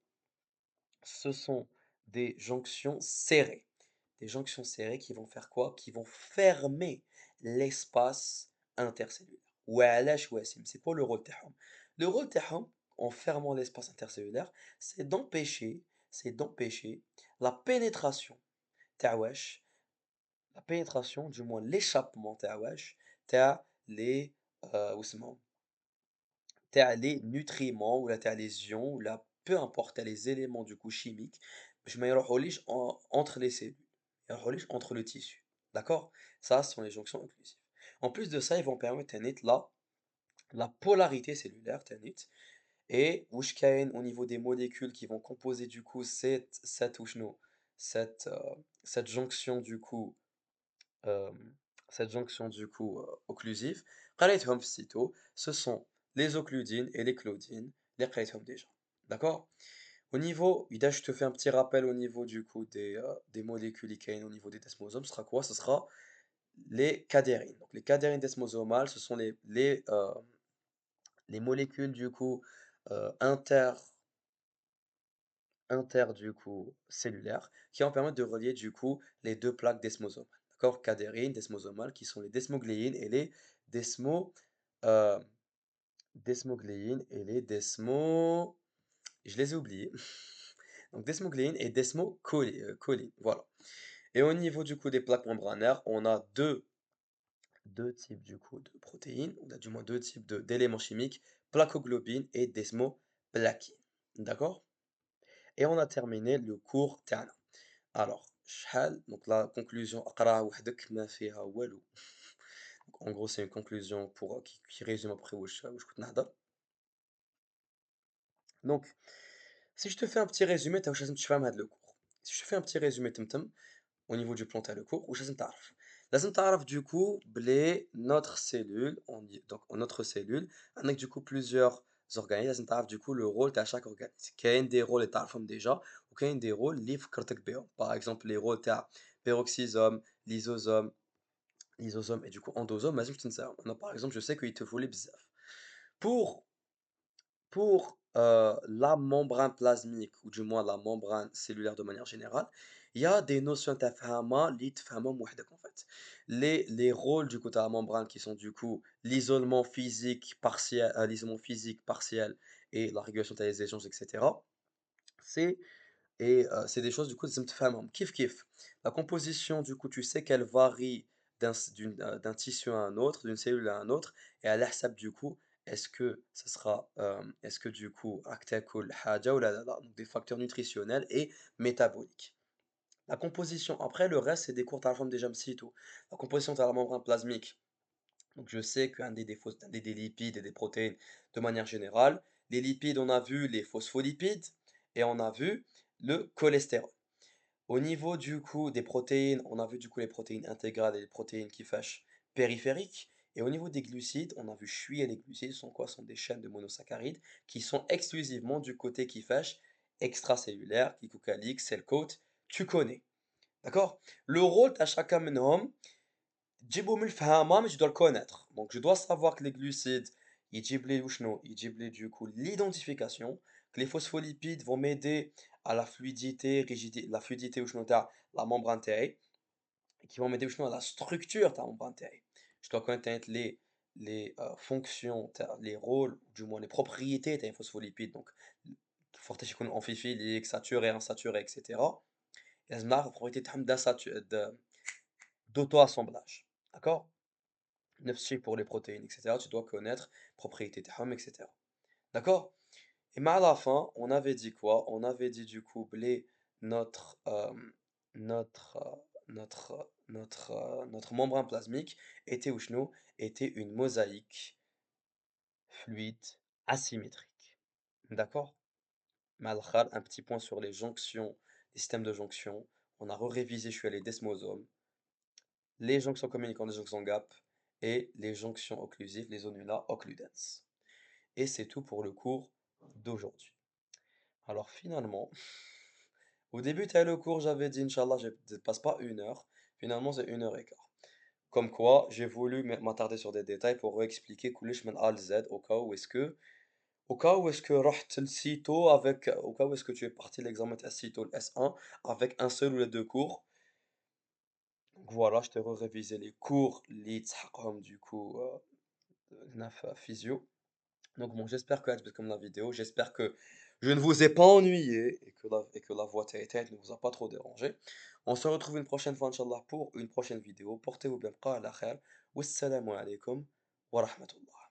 B: ce sont des jonctions serrées. Des jonctions serrées qui vont faire quoi? Qui vont fermer l'espace intercellulaire. وعلاش واسم c'est pas le rôle تاعهم. Le rôle تاعهم en fermant l'espace intercellulaire, c'est d'empêcher la pénétration تاع واش la pénétration du moins l'échappement تاع واش تاع les واسمهم تاع les nutriments ولا تاع les ions ولا peu importe تاع les éléments du coup chimiques باش ما يروحوليش entre les cellules، ما يروحوليش entre le tissu. D'accord? Ça, ce sont les jonctions occlusives. En plus de ça, ils vont permettre la polarité cellulaire تانيت. Et واش كاين au niveau des molécules qui vont composer du coup cette وشنو cette cette jonction du coup cette jonction du coup occlusive قريتهم في السيتو ce sont les occludines et les claudines les قريتهم déjà. D'accord? Au niveau إذا je te fais un petit rappel au niveau du coup des molécules qui كاين au niveau des desmosomes, ce sera quoi? Ce sera les cadérines. Donc les cadérines desmosomales, ce sont les molécules du coup inter du coup cellulaires qui vont permettre de relier du coup les deux plaques desmosomales. D'accord? Cadérines, desmosomales, qui sont les desmogléines et les desmo, euh, desmogléines et les desmo, je les ai oubliés. Donc desmogléines et desmocolines, voilà. Et au niveau du coup des plaques membranaires, on a deux types du coup de protéines, on a du moins deux types d'éléments chimiques, placoglobine et desmoplaquine. D'accord? Et on a terminé le cours تاعنا. Alors, شحال donc la conclusion اقراها وحدك ما فيها والو. Donc, en gros, c'est une conclusion pour qui résume après واش كنت نهضر. Donc, si je te fais un petit résumé تاع واش لازم تفهم هذا le cours. Si je te fais un petit résumé تمتم au niveau du plan تاع le cours واش لازم تعرف. لازم تعرف du coup بلي notre cellule donc notre cellule عندك du coup plusieurs organismes لازم تعرف du coup le rôle تاع chaque organisme. كاين des rôles اللي تعرفهم déjà وكاين des rôles اللي فكرتك بهم. Par exemple les rôles تاع peroxysome, lysosome et du coup endosome لازم تنساهم. أنا par exemple je sais qu'il te faut les بزاف. Pour la membrane plasmique, ou du moins la membrane cellulaire de manière générale, il y a des notions تفهمها اللي تفهمهم وحدك en fait. Les rôles du coup de la membrane qui sont du coup l'isolement physique partiel et la régulation des échanges, etc. C'est c'est des choses du coup لازم تفهمهم. Kiff kiff. La composition du coup tu sais qu'elle varie d'un tissu à un autre, d'une cellule à un autre, et à l'hsab du coup est-ce que ce sera est-ce que du coup راك تاكل حاجة ولا لا لا. Donc des facteurs nutritionnels et métaboliques. La composition, après le reste c'est des cours تعرفهم déjà مسيتو. La composition de la membrane plasmique. Donc je sais qu'un des lipides et des protéines de manière générale. Les lipides, on a vu les phospholipides et on a vu le cholestérol. Au niveau du coup des protéines, on a vu du coup les protéines intégrales et les protéines qui fâchent périphériques. Et au niveau des glucides, on a vu chui et les glucides sont quoi? Sont des chaînes de monosaccharides qui sont exclusivement du côté qui fâche extracellulaire, glycocalique, cell coat, tu connais. D'accord? Le rôle à chacun منهم تجيبوا من الفهامة mais je dois le connaître. Donc je dois savoir que les glucides يجيب لي وشنو يجيب لي du coup l'identification, que les phospholipides vont m'aider à la fluidité وشنو تاع la membrane تاعي, et qui vont m'aider وشنو à la structure تاع la membrane تاعي. Je dois connaître les fonctions les rôles du moins les propriétés تاع les phospholipides, donc forتاش يكون amphiphilique, saturé, insaturé, etc. لازم نعرف البروبريتي تاعهم d'auto-assemblage. D'accord? نفس الشيء pour les protéines, etc. Tu dois connaître propriétés تاعهم, etc. D'accord? Et mais à la fin, on avait dit quoi? On avait dit du coup, notre, notre, notre membrane plasmique était وشنو? Était une mosaïque fluide asymétrique. D'accord? Mais à الآخر, un petit point sur les jonctions, les systèmes de jonction. On a révisé, je suis allé desmosomes, les jonctions communicantes, les jonctions gap, et les jonctions occlusives, les zonula occludens. Et c'est tout pour le cours d'aujourd'hui. Alors finalement, au début de le cours, j'avais dit, Inch'Allah, je ne passe pas une heure. Finalement, c'est une heure et quart. Comme quoi, j'ai voulu m'attarder sur des détails pour expliquer كلش من A à Z au cas où est-ce que رحت السيتو avec au cas où est-ce que tu es parti l'examen de SITO, le S1 avec un seul ou les deux cours. Donc voilà, je t'ai révisé les cours اللي تسحقهم du coup هنا في physio. Donc bon, j'espère que comme la vidéo, j'espère que je ne vous ai pas ennuyé et que la voix tête ne vous a pas trop dérangé. On se retrouve une prochaine fois, Inch'Allah, pour une prochaine vidéo. Portez-vous bien, bqa ala khair. Wassalamu alaikum wa rahmatullah.